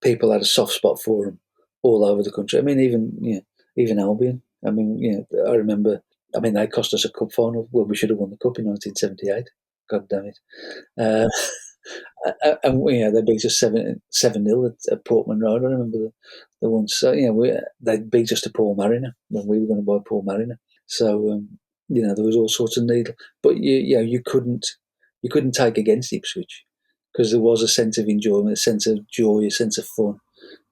people had a soft spot for them all over the country. I mean, even Albion. I mean, I remember. I mean, they cost us a cup final. Well, we should have won the cup in 1978. God damn it! And they beat us 7-0 at Portman Road. I remember the ones. So they beat us to Paul Mariner when we were going to buy Paul Mariner. So there was all sorts of needle, but you couldn't take against Ipswich because there was a sense of enjoyment, a sense of joy, a sense of fun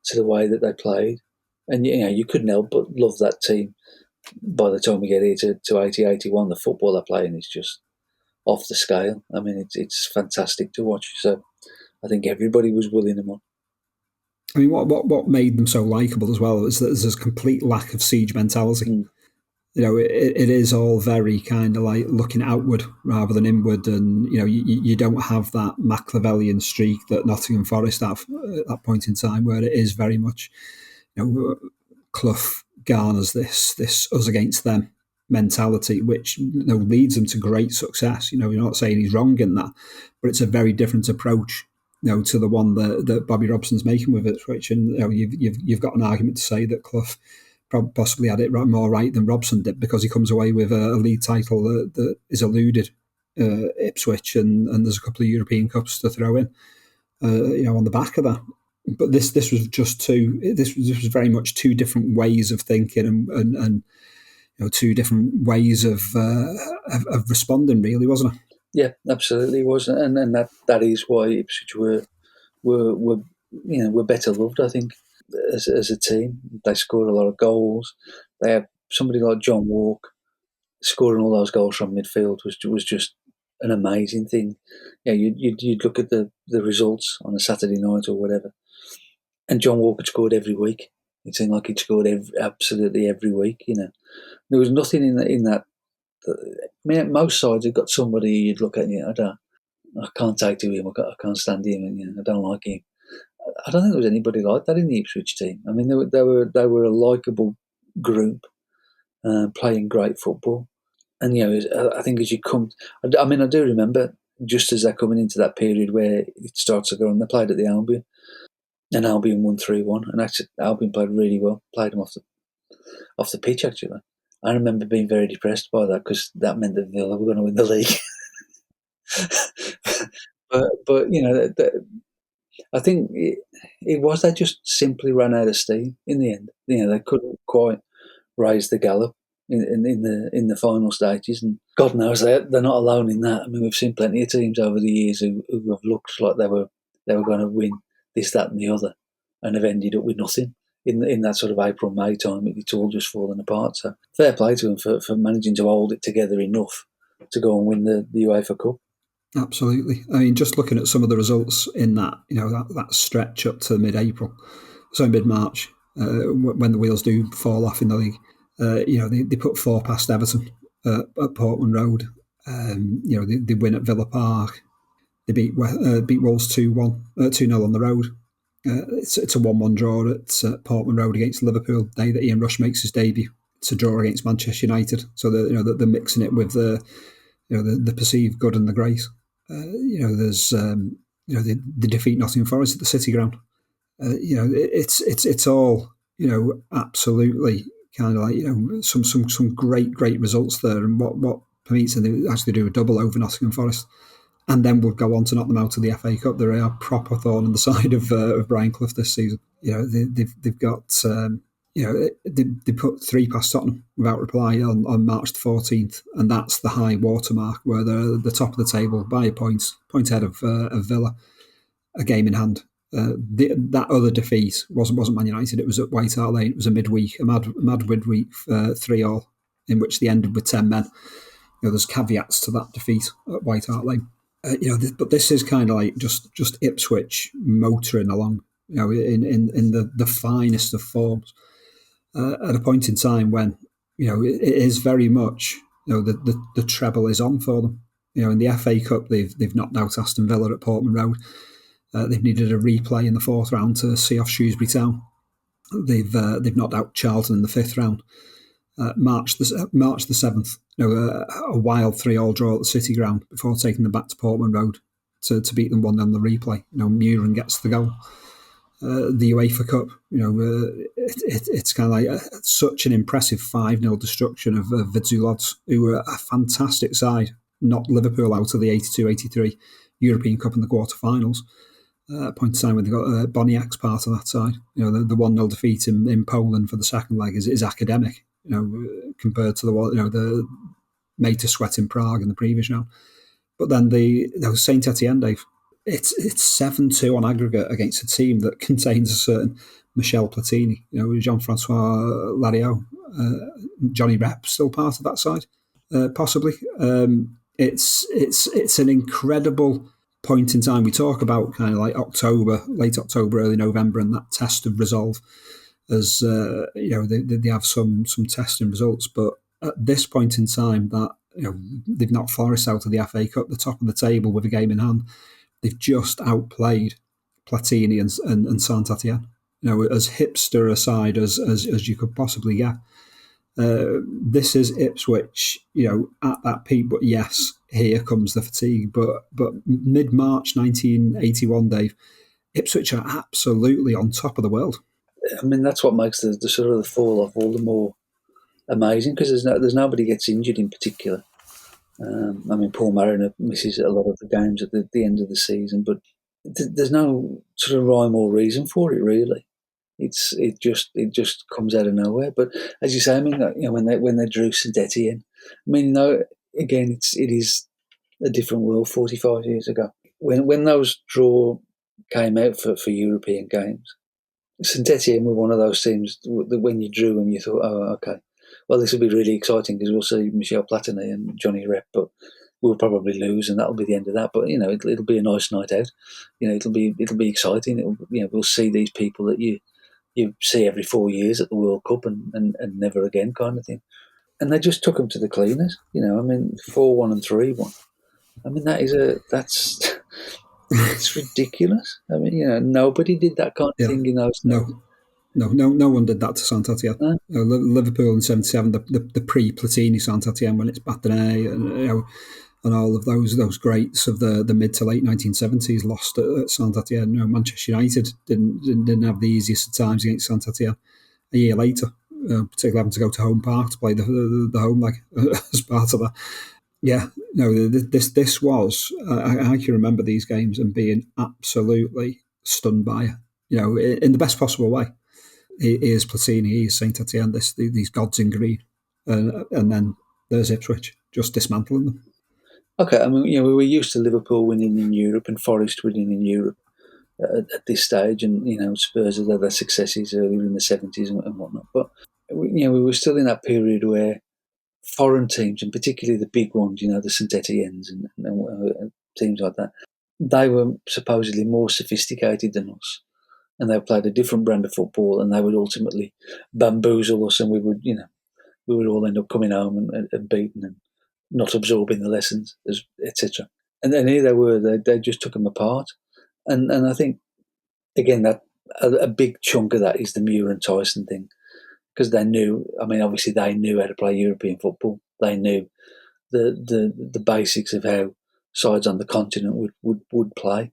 to the way that they played, and you couldn't help but love that team. By the time we get here to 80, 81, the football they're playing is just off the scale. I mean, it's fantastic to watch. So I think everybody was willing them on. I mean, what made them so likeable as well is that there's a complete lack of siege mentality. it is all very kind of like looking outward rather than inward, and you don't have that Machiavellian streak that Nottingham Forest have at that point in time, where it is very much Clough garners this us against them mentality, which leads them to great success. You're not saying he's wrong in that, but it's a very different approach to the one that Bobby Robson's making with Ipswich, and you've got an argument to say that Clough possibly had it more right than Robson did, because he comes away with a league title that is eluded Ipswich, and there's a couple of European Cups to throw in, on the back of that. But this was just this was very much two different ways of thinking and two different ways of responding, really, wasn't it? Yeah, absolutely, it was, and that is why Ipswich were better loved, I think. As a team, they scored a lot of goals. They had somebody like John Walk scoring all those goals from midfield was just an amazing thing. You'd look at the results on a Saturday night or whatever, and John Walk had scored every week. It seemed like he'd scored absolutely every week. There was nothing in that. Most sides have got somebody you'd look at and I can't take to him. I can't stand him, and I don't like him. I don't think there was anybody like that in the Ipswich team. I mean, they were a likeable group, playing great football. And I think as you come, I do remember just as they're coming into that period where it starts to go on. They played at the Albion, and Albion won 3-1. And actually, Albion played really well. Played them off the pitch. Actually, I remember being very depressed by that, because that meant that Villa were going to win the league. but I think it was they just simply ran out of steam in the end. They couldn't quite raise the gallop in the final stages, and God knows they're not alone in that. I mean, we've seen plenty of teams over the years who have looked like they were going to win this, that, and the other, and have ended up with nothing in that sort of April, May time. It's all just fallen apart. So fair play to them for managing to hold it together enough to go and win the UEFA Cup. Absolutely. I mean, just looking at some of the results in that, that stretch up to mid-April, so mid-March, when the wheels do fall off in the league, they put 4 past Everton at Portman Road. They win at Villa Park. They beat Wolves 2-1, 2-0 on the road. It's a 1-1 draw at Portman Road against Liverpool, the day that Ian Rush makes his debut. It's a draw against Manchester United, so they're mixing it with the perceived good and the great. There's they defeat Nottingham Forest at the City Ground. It's all absolutely kind of like some great results there, and what permits them to actually do a double over Nottingham Forest, and then would go on to knock them out of the FA Cup. They're a proper thorn in the side of Brian Clough this season. They've got. They put 3 past Tottenham without reply on March the 14th, and that's the high watermark, where they're at the top of the table by a point ahead of Villa, a game in hand. That other defeat wasn't Man United. It was at White Hart Lane. It was a midweek, a mad midweek 3-3, in which they ended with 10 men. There's caveats to that defeat at White Hart Lane. But this is kind of like just Ipswich motoring along, in the finest of forms. At a point in time when it is very much the treble is on for them. In the FA Cup they've knocked out Aston Villa at Portman Road. They've needed a replay in the 4th round to see off Shrewsbury Town. They've knocked out Charlton in the 5th round. March the 7th, a wild 3-3 draw at the City Ground before taking them back to Portman Road to beat them 1-0 on the replay. Muren gets the goal. The UEFA Cup, it's kind of like such an impressive 5-0 destruction of Vidzulads, who were a fantastic side, knocked Liverpool out of the 82-83 European Cup in the quarterfinals. Point in time when they got Boniek's part of that side. The 1-0 defeat in Poland for the second leg is academic, compared to the made to sweat in Prague in the previous round. But then there was Saint Etienne, Dave. It's 7-2 on aggregate against a team that contains a certain Michel Platini, Jean-Francois Lariot, Johnny Rep still part of that side, possibly. It's an incredible point in time. We talk about kind of like October, late October, early November, and that test of resolve, as they have some testing results. But at this point in time that they've knocked Forest out of the FA Cup, the top of the table with a game in hand. They've just outplayed Platini and Saint-Étienne. As hipster aside as you could possibly get. This is Ipswich, at that peak. But yes, here comes the fatigue. But mid-March 1981, Dave, Ipswich are absolutely on top of the world. I mean, that's what makes the sort of the fall off all the more amazing, because there's nobody gets injured in particular. I mean, Paul Mariner misses a lot of the games at the end of the season, but there's no sort of rhyme or reason for it, really. It just comes out of nowhere. But as you say, I mean, when they drew Saint-Étienne, I mean, again, it is a different world 45 years ago. When those draw came out for European games, Saint-Étienne were one of those teams that when you drew them, you thought, oh, okay, well, this will be really exciting because we'll see Michel Platini and Johnny Rep, but we'll probably lose, and that'll be the end of that. But it'll be a nice night out. It'll be exciting. We'll see these people that you see every 4 years at the World Cup and never again, kind of thing. And they just took them to the cleaners. I mean, 4-1 and 3-1. I mean, that's it's ridiculous. I mean, nobody did that kind of thing in those days. No one did that to Saint-Étienne. Liverpool in '77, the pre-Platini Saint-Étienne, when it's Batonnet and all of those greats of the mid to late 1970s lost at Saint-Étienne. Manchester United didn't have the easiest of times against Saint-Étienne. A year later, particularly having to go to Home Park to play the home leg as part of that. Yeah, this was. I can remember these games and being absolutely stunned by it, in the best possible way. He is Platini, he is Saint-Étienne, these gods in green. And then there's Ipswich, just dismantling them. Okay, I mean, we were used to Liverpool winning in Europe and Forest winning in Europe at this stage, and Spurs had their successes earlier in the 70s and whatnot. But we were still in that period where foreign teams, and particularly the big ones, the Saint-Étiennes and teams like that, they were supposedly more sophisticated than us, and they played a different brand of football, and they would ultimately bamboozle us, and we would all end up coming home and beaten and not absorbing the lessons, etc. And then here they were; they just took them apart, and I think again that a big chunk of that is the Muir and Tyson thing, because they knew. I mean, obviously they knew how to play European football. They knew the basics of how sides on the continent would play.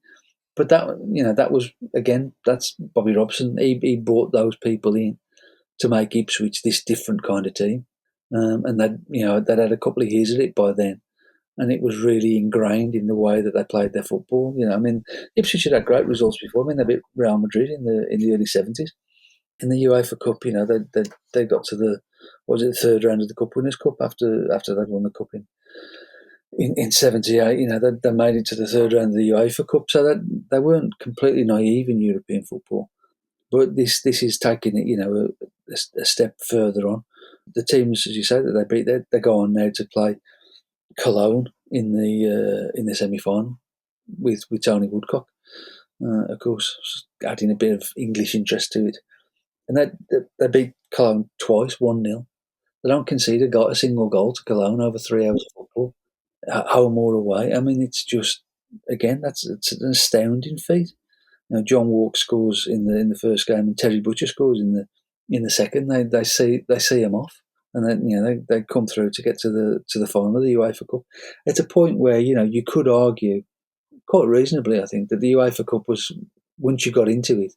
But that was, again, that's Bobby Robson. He brought those people in to make Ipswich this different kind of team, and they'd had a couple of years at it by then, and it was really ingrained in the way that they played their football. I mean, Ipswich had great results before. I mean, they beat Real Madrid in the early 70s. In the UEFA Cup, they got to the third round of the Cup Winners' Cup after they'd won the cup in 78. They made it to the third round of the UEFA Cup, so that they weren't completely naive in European football. But this is taking it, a step further on. The teams, as you say, that they beat, they go on now to play Cologne in the semi-final with Tony Woodcock, of course, adding a bit of English interest to it. And they beat Cologne twice, 1-0. They don't concede a single goal to Cologne over 3 hours of football, home or away. I mean, it's just, again, it's an astounding feat. John Walk scores in the first game, and Terry Butcher scores in the second. They see him off, and then they come through to get to the final of the UEFA Cup. It's a point where you could argue quite reasonably, I think, that the UEFA Cup was, once you got into it,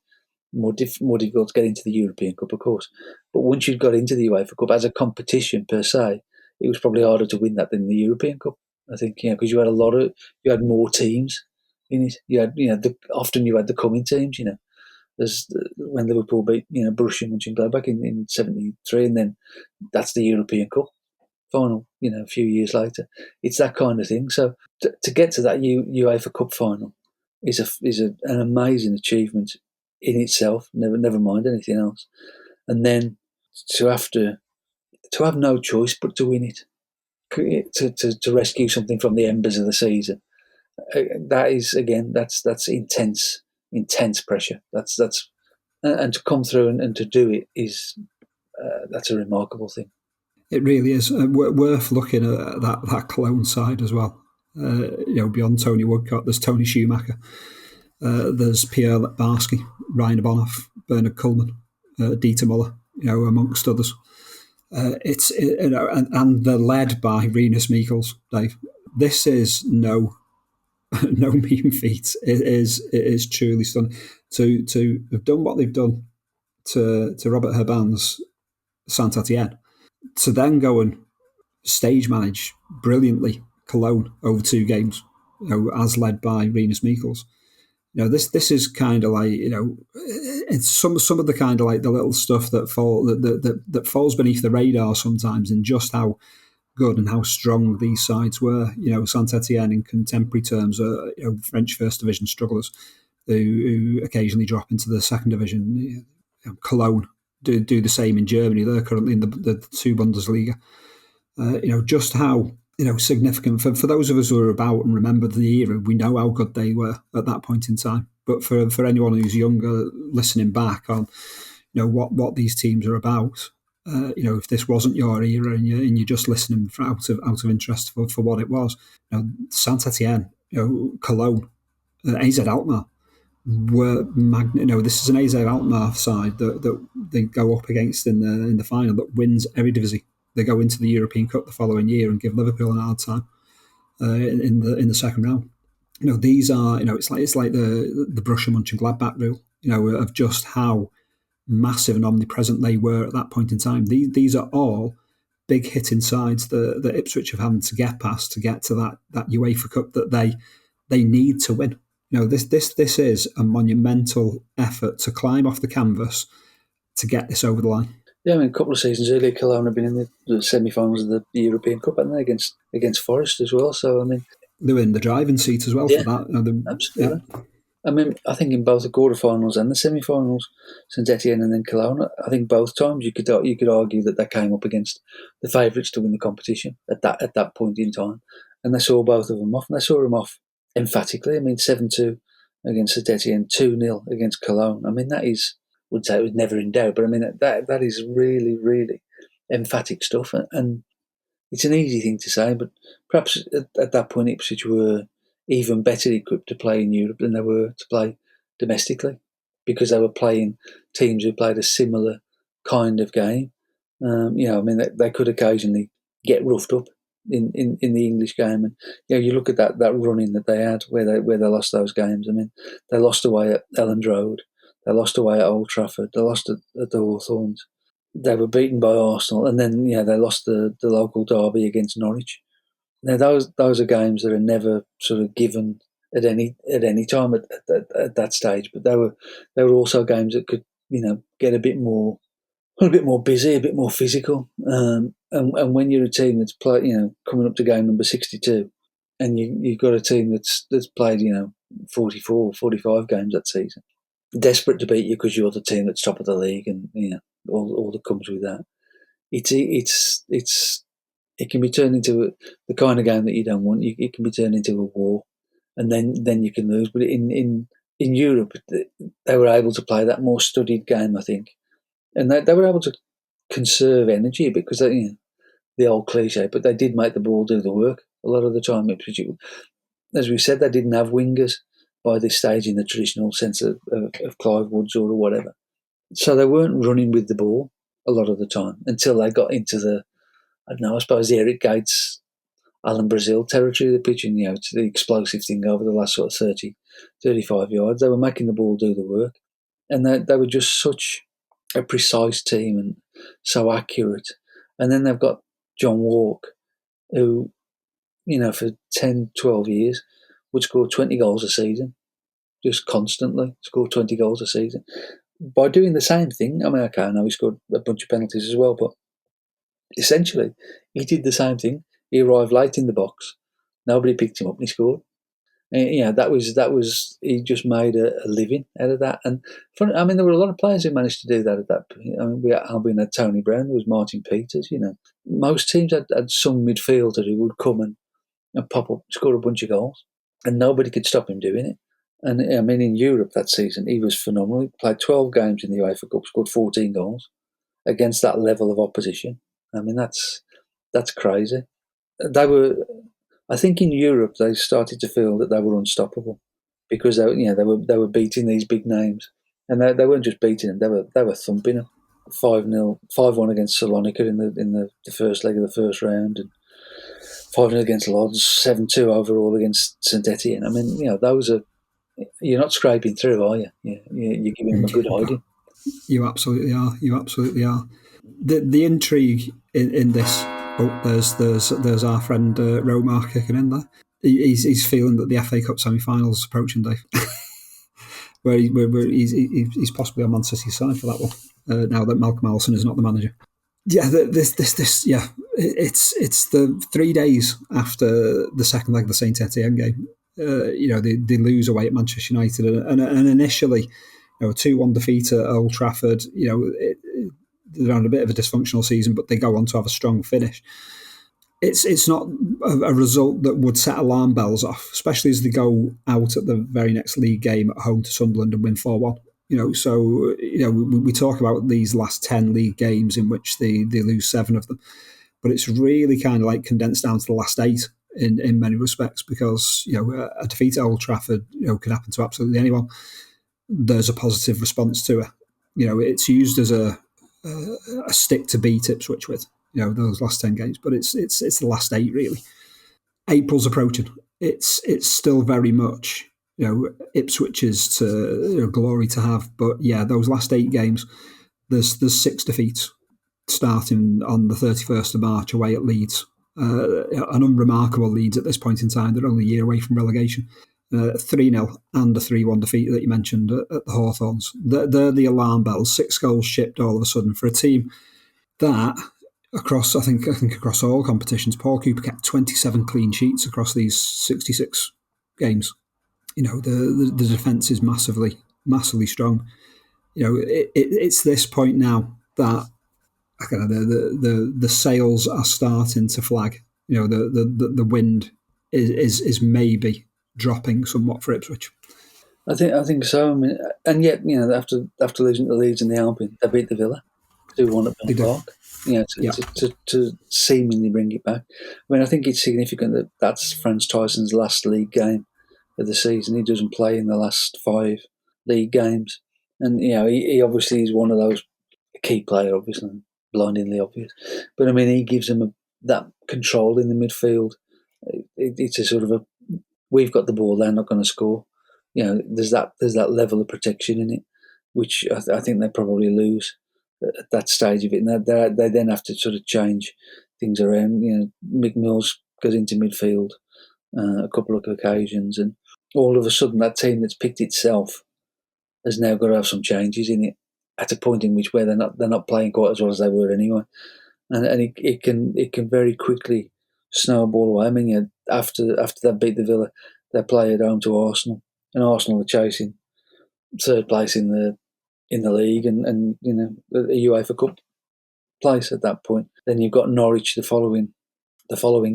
more difficult to get into the European Cup, of course. But once you got into the UEFA Cup as a competition per se, it was probably harder to win that than the European Cup. I think, because you had more teams in it. You had, often you had the coming teams. There's when Liverpool beat Borussia Mönchengladbach in '73, and then that's the European Cup final. A few years later, it's that kind of thing. So to get to that UEFA Cup final is an amazing achievement in itself. Never mind anything else, and then to have no choice but to win it, to rescue something from the embers of the season. That is, again, that's intense pressure. That's and to come through and to do it is that's a remarkable thing. It really is worth looking at that Cologne side as well. Beyond Tony Woodcock, there's Tony Schumacher, there's Pierre Barsky, Ryan Bonoff, Bernard Kuhlmann, Dieter Muller, amongst others. And they're led by Rinus Michels, Dave. This is no mean feat. It is truly stunning to have done what they've done to Robert Herban's Saint-Étienne, to then go and stage manage brilliantly Cologne over 2 games, as led by Rinus Michels. This is kind of like, it's some of the kind of like the little stuff that falls beneath the radar sometimes, in just how good and how strong these sides were. Saint-Étienne in contemporary terms are French First Division strugglers who occasionally drop into the Second Division. Cologne do the same in Germany. They're currently in the 2 Bundesliga. Just how significant for those of us who are about and remember the era. We know how good they were at that point in time. But for anyone who's younger, listening back on what these teams are about, if this wasn't your era and you're just listening out of interest for what it was, Saint-Étienne, Cologne, AZ Alkmaar were this is an AZ Alkmaar side that they go up against in the final, that wins Eredivisie. They go into the European Cup the following year and give Liverpool an hard time in the second round. These are it's like the Borussia Mönchengladbach rule, of just how massive and omnipresent they were at that point in time. These are all big hitting sides that Ipswich have having to get past to get to that UEFA Cup that they need to win. This is a monumental effort to climb off the canvas to get this over the line. Yeah, a couple of seasons earlier, Cologne have been in the semi-finals of the European Cup, haven't they, against Forest as well. So, they were in the driving seat as well for that. Absolutely. Yeah. I think in both the quarterfinals and the semi-finals, Saint-Étienne and then Cologne, I think both times you could argue that they came up against the favourites to win the competition at that point in time, and they saw both of them off, and they saw them off emphatically. 7-2 against Saint-Étienne, 2-0 against Cologne. That is, would say it was never in doubt, but that is really, really emphatic stuff, and it's an easy thing to say, but perhaps at that point Ipswich were even better equipped to play in Europe than they were to play domestically, because they were playing teams who played a similar kind of game. They could occasionally get roughed up in the English game, and you look at that running that they had where they lost those games. They lost away at Elland Road, they lost away at Old Trafford, they lost at the Hawthorns, they were beaten by Arsenal, and then they lost the local derby against Norwich. Now those are games that are never sort of given at any time at that stage, but they were also games that could get a bit more busy, a bit more physical. And when you're a team that's coming up to game number 62, and you've got a team that's played 44, 45 games that season, desperate to beat you because you're the team that's top of the league, and all that comes with that. It can be turned into the kind of game that you don't want. It can be turned into a war, and then you can lose. But in Europe, they were able to play that more studied game, I think, and they were able to conserve energy because the old cliche, but they did make the ball do the work a lot of the time. As we said, they didn't have wingers by this stage in the traditional sense of Clive Woods or whatever, so they weren't running with the ball a lot of the time until they got into I suppose the Eric Gates, Alan Brazil territory of the pitch, and to the explosive thing over the last sort of 30, 35 yards. They were making the ball do the work, and they were just such a precise team and so accurate. And then they've got John Walk, who, for 10, 12 years would score 20 goals a season, just constantly score 20 goals a season. By doing the same thing, I know he scored a bunch of penalties as well, but essentially, he did the same thing. He arrived late in the box. Nobody picked him up, and he scored. And, that was. He just made a living out of that. And there were a lot of players who managed to do that at that point. We had Tony Brown. There was Martin Peters. Most teams had some midfielder who would come and pop up, score a bunch of goals, and nobody could stop him doing it. And in Europe that season, he was phenomenal. He played 12 games in the UEFA Cup, scored 14 goals against that level of opposition. I mean, that's crazy. They were, I think, in Europe they started to feel that they were unstoppable because they were beating these big names, and they weren't just beating them; they were thumping them. 5-0, 5-1 against Salonika in the first leg of the first round, and 5-0 against Lodz, 7-2 overall against St Etienne. I mean, those are, you're not scraping through, are you? You're giving them a good hiding. You absolutely are. You absolutely are. The intrigue in this. Oh, there's our friend Romar kicking in there. He's feeling that the FA Cup semi-finals is approaching, Dave. where he's possibly on Man City's side for that one. Now that Malcolm Allison is not the manager. Yeah, it's the 3 days after the second leg of the Saint Etienne game. They lose away at Manchester United, and initially, a 2-1 defeat at Old Trafford. They're on a bit of a dysfunctional season, but they go on to have a strong finish. It's not a result that would set alarm bells off, especially as they go out at the very next league game at home to Sunderland and win 4-1. We talk about these last 10 league games in which they lose 7 of them, but it's really kind of like condensed down to the last 8 in many respects, because a defeat at Old Trafford can happen to absolutely anyone. There's a positive response to it. It's used as a stick to beat Ipswich with, those last 10 games, but it's the last 8 really. April's approaching. It's still very much Ipswich's to glory to have, but those last 8 games, there's 6 defeats starting on the 31st of March away at Leeds. An unremarkable Leeds at this point in time. They're only a year away from relegation. 3-0 and a 3-1 defeat that you mentioned at the Hawthorns. They're the alarm bells. 6 goals shipped all of a sudden for a team that across across all competitions, Paul Cooper kept 27 clean sheets across these 66 games. The defence is massively strong. It's this point now that the sails are starting to flag. The wind is maybe dropping somewhat for Ipswich. I think so. I mean, and yet, after losing to Leeds in the Albion, they beat the Villa 2-1 at Villa Park. To seemingly bring it back. I mean, I think it's significant that that's Franz Tyson's last league game of the season. He doesn't play in the last 5 league games, and he obviously is one of those, a key player, obviously blindingly obvious. But I mean, he gives them that control in the midfield. It's a sort of we've got the ball, they're not going to score. There's that level of protection in it, which I think they probably lose at that stage of it. And they then have to sort of change things around. Mick Mills goes into midfield a couple of occasions, and all of a sudden that team that's picked itself has now got to have some changes in it at a point in which where they're not playing quite as well as they were anyway, and it can very quickly snowball away. I mean, after they beat the Villa, they play at home to Arsenal, and Arsenal are chasing 3rd place in the league and a UEFA Cup place at that point. Then you've got Norwich the following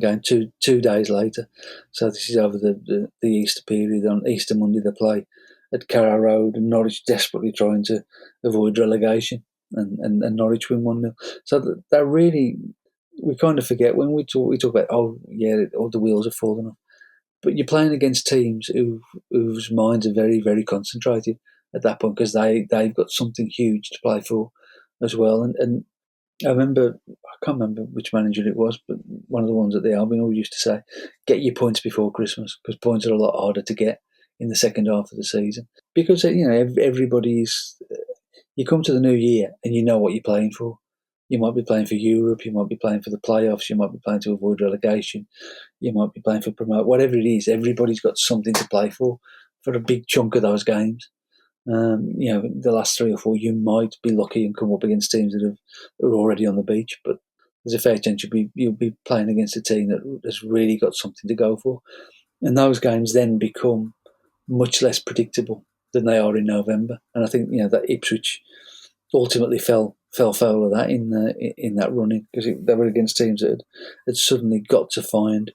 game, two days later. So this is over the Easter period. On Easter Monday they play at Carrow Road, and Norwich desperately trying to avoid relegation, and Norwich win 1-0. So that really, we kind of forget when we talk about all the wheels are falling off. But you're playing against teams whose minds are very, very concentrated at that point, because they've got something huge to play for as well. And I can't remember which manager it was, but one of the ones at the Albion always used to say, get your points before Christmas, because points are a lot harder to get in the second half of the season. Because, everybody's, you come to the new year and you know what you're playing for. You might be playing for Europe, you might be playing for the playoffs, you might be playing to avoid relegation, you might be playing for promote, whatever it is, everybody's got something to play for a big chunk of those games. The last 3 or 4, you might be lucky and come up against teams that are already on the beach, but there's a fair chance you'll be playing against a team that has really got something to go for. And those games then become much less predictable than they are in November. And I think, that Ipswich ultimately fell foul of that in that running, because they were against teams that had suddenly got to find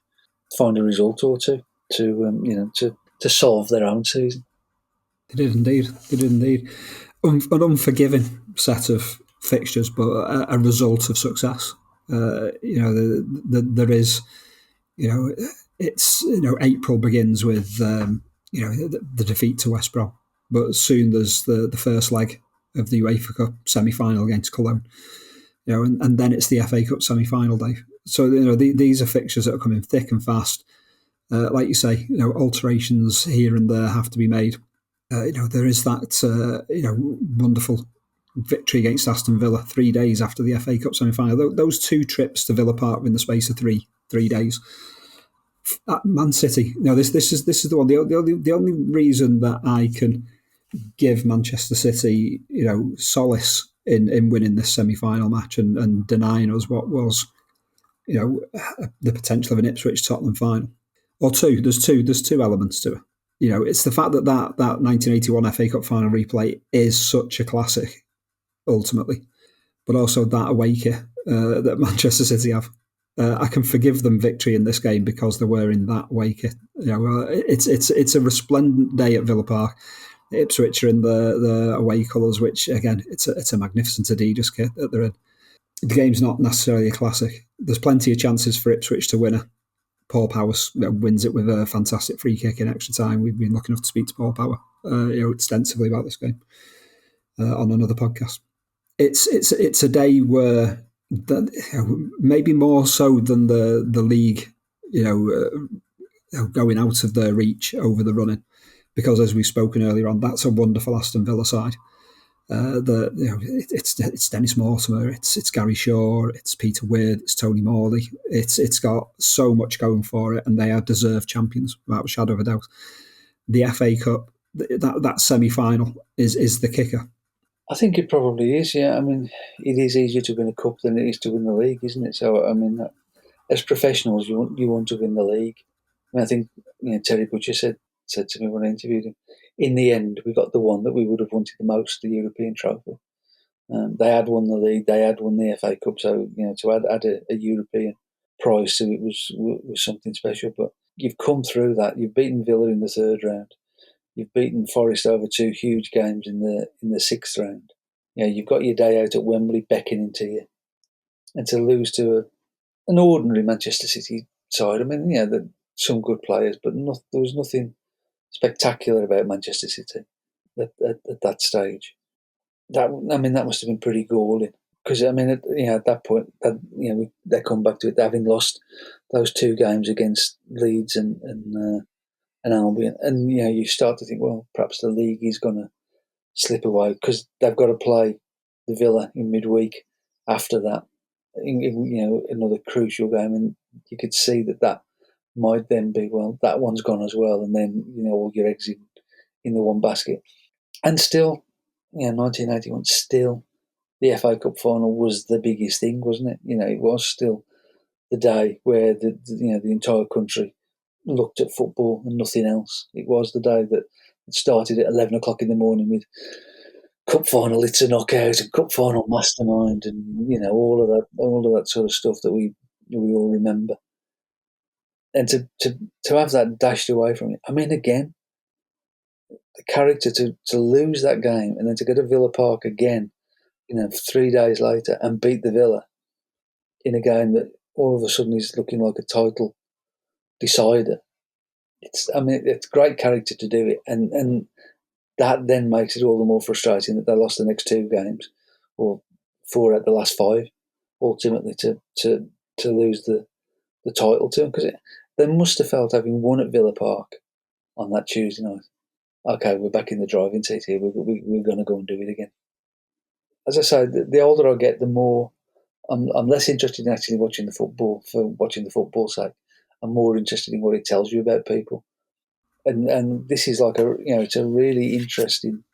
a result or two to solve their own season. They did indeed. An unforgiving set of fixtures, but a result of success. There is, it's April begins with the defeat to West Brom, but soon there's the first leg of the UEFA Cup semi-final against Cologne, and then it's the FA Cup semi-final day. So these are fixtures that are coming thick and fast. Like you say, alterations here and there have to be made. There is that wonderful victory against Aston Villa 3 days after the FA Cup semi-final. Those 2 trips to Villa Park in the space of three days. At Man City, this is the one. The only reason that I can give Manchester City, solace in winning this semi-final match and denying us what was, the potential of an Ipswich Tottenham final, or two. There's two elements to it. It's the fact that 1981 FA Cup final replay is such a classic, ultimately, but also that away kit that Manchester City have. I can forgive them victory in this game because they were in that away kit. It's a resplendent day at Villa Park. Ipswich are in the away colours, which again, it's a magnificent Adidas kit that they're in. The game's not necessarily a classic. There's plenty of chances for Ipswich to win it. Paul Power wins it with a fantastic free kick in extra time. We've been lucky enough to speak to Paul Power, extensively about this game on another podcast. It's a day where maybe more so than the league, going out of their reach over the running, because as we've spoken earlier on, that's a wonderful Aston Villa side. It's Dennis Mortimer, it's Gary Shaw, it's Peter Weir, it's Tony Morley. It's got so much going for it, and they are deserved champions without a shadow of a doubt. The FA Cup, that semi-final is the kicker. I think it probably is. Yeah, I mean, it is easier to win a cup than it is to win the league, isn't it? So, I mean, as professionals, you want to win the league. I mean, I think Terry Butcher said to me when I interviewed him, in the end, we got the one that we would have wanted the most, the European trophy. They had won the league, they had won the FA Cup, so to add a European prize to it was something special. But you've come through that. You've beaten Villa in the third round. You've beaten Forest over 2 huge games in the sixth round. You've got your day out at Wembley beckoning to you, and to lose to an ordinary Manchester City side. I mean, some good players, but there was nothing spectacular about Manchester City at that stage. That must have been pretty galling, because at that point, they come back to it, having lost those 2 games against Leeds and Albion, and you start to think, well, perhaps the league is going to slip away, because they've got to play the Villa in midweek after that, in another crucial game, and you could see that might then be, well, that one's gone as well, and then all your eggs in the one basket. And still, 1981, still the FA Cup final was the biggest thing, wasn't it? It was still the day where the entire country looked at football and nothing else. It was the day that it started at 11 o'clock in the morning with cup final, it's a knockout, and cup final mastermind, and all of that sort of stuff that we all remember. And to have that dashed away from it, I mean, again, the character to lose that game and then to go to Villa Park again, 3 days later, and beat the Villa in a game that all of a sudden is looking like a title decider. It's great character to do it, and that then makes it all the more frustrating that they lost the next 2 games, or 4 out of the last 5, ultimately to lose the title to them, because they must have felt, having won at Villa Park on that Tuesday night, okay, we're back in the driving seat here, we're going to go and do it again. As I say, the older I get, the more I'm less interested in actually watching the football for watching the football's sake. I'm more interested in what it tells you about people, and this is like it's a really interesting,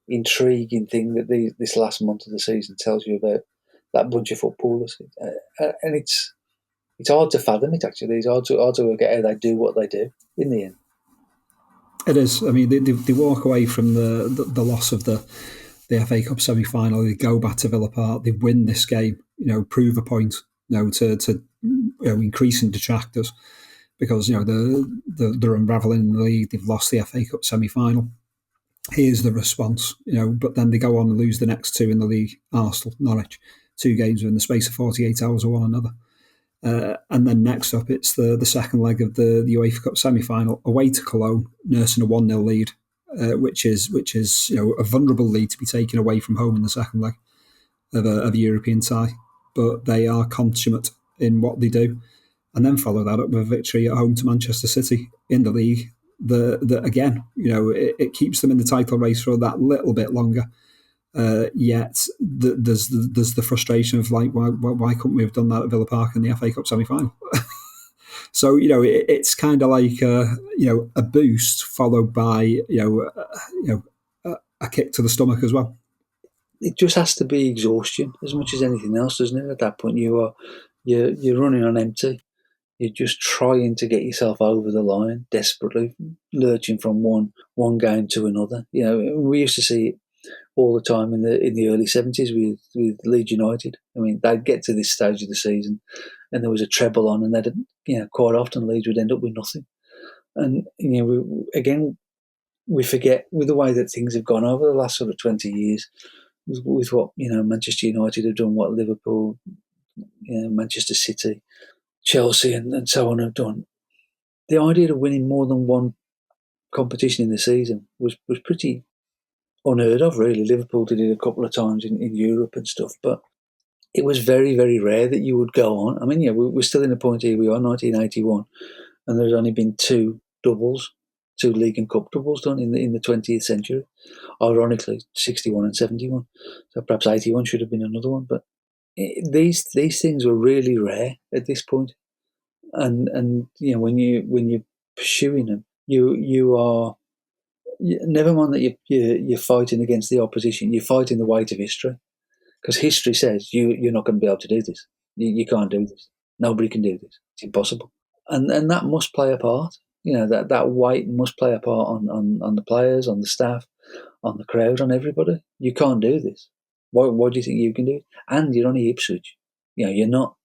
intriguing thing that this last month of the season tells you about that bunch of footballers, and it's hard to fathom it. Actually, it's hard to work out how they do what they do in the end. It is. I mean, they walk away from the loss of the FA Cup semi-final. They go back to Villa Park. They win this game. Prove a point. To increasing detractors, because they're unravelling in the league. They've lost the FA Cup semi-final. Here's the response. But then they go on and lose the next 2 in the league: Arsenal, Norwich. 2 games within the space of 48 hours of one another. And then next up, it's the second leg of the UEFA Cup semi-final, away to Cologne, nursing a 1-0 lead, which is a vulnerable lead to be taken away from home in the second leg of a European tie. But they are consummate in what they do, and then follow that up with a victory at home to Manchester City in the league. That again, it keeps them in the title race for that little bit longer. Yet there's the frustration of like, why couldn't we have done that at Villa Park in the FA Cup semi-final? So it's kind of like a boost followed by a kick to the stomach as well. It just has to be exhaustion as much as anything else, doesn't it? At that point, you're running on empty. You're just trying to get yourself over the line, desperately lurching from one game to another. We used to see it all the time in the early 70s with Leeds United. I mean, they'd get to this stage of the season, and there was a treble on, and they'd quite often Leeds would end up with nothing. And we forget with the way that things have gone over the last sort of 20 years, with what Manchester United have done, what Liverpool, Manchester City, Chelsea, and so on have done. The idea of winning more than one competition in the season was pretty unheard of, really. Liverpool did it a couple of times in Europe and stuff, but it was very, very rare that you would go on. I mean, we're still in the point here we are, 1981, and there's only been 2 doubles, 2 League and Cup doubles done in the 20th century. Ironically, 61 and 71. So perhaps 81 should have been another one, but these things were really rare at this point. And when you're pursuing them, you are, never mind that you're fighting against the opposition, you're fighting the weight of history, because history says you're not going to be able to do this. You can't do this. Nobody can do this. It's impossible. And that must play a part. That weight must play a part on the players, on the staff, on the crowd, on everybody. You can't do this. Why do you think you can do it? And you're only Ipswich. You're not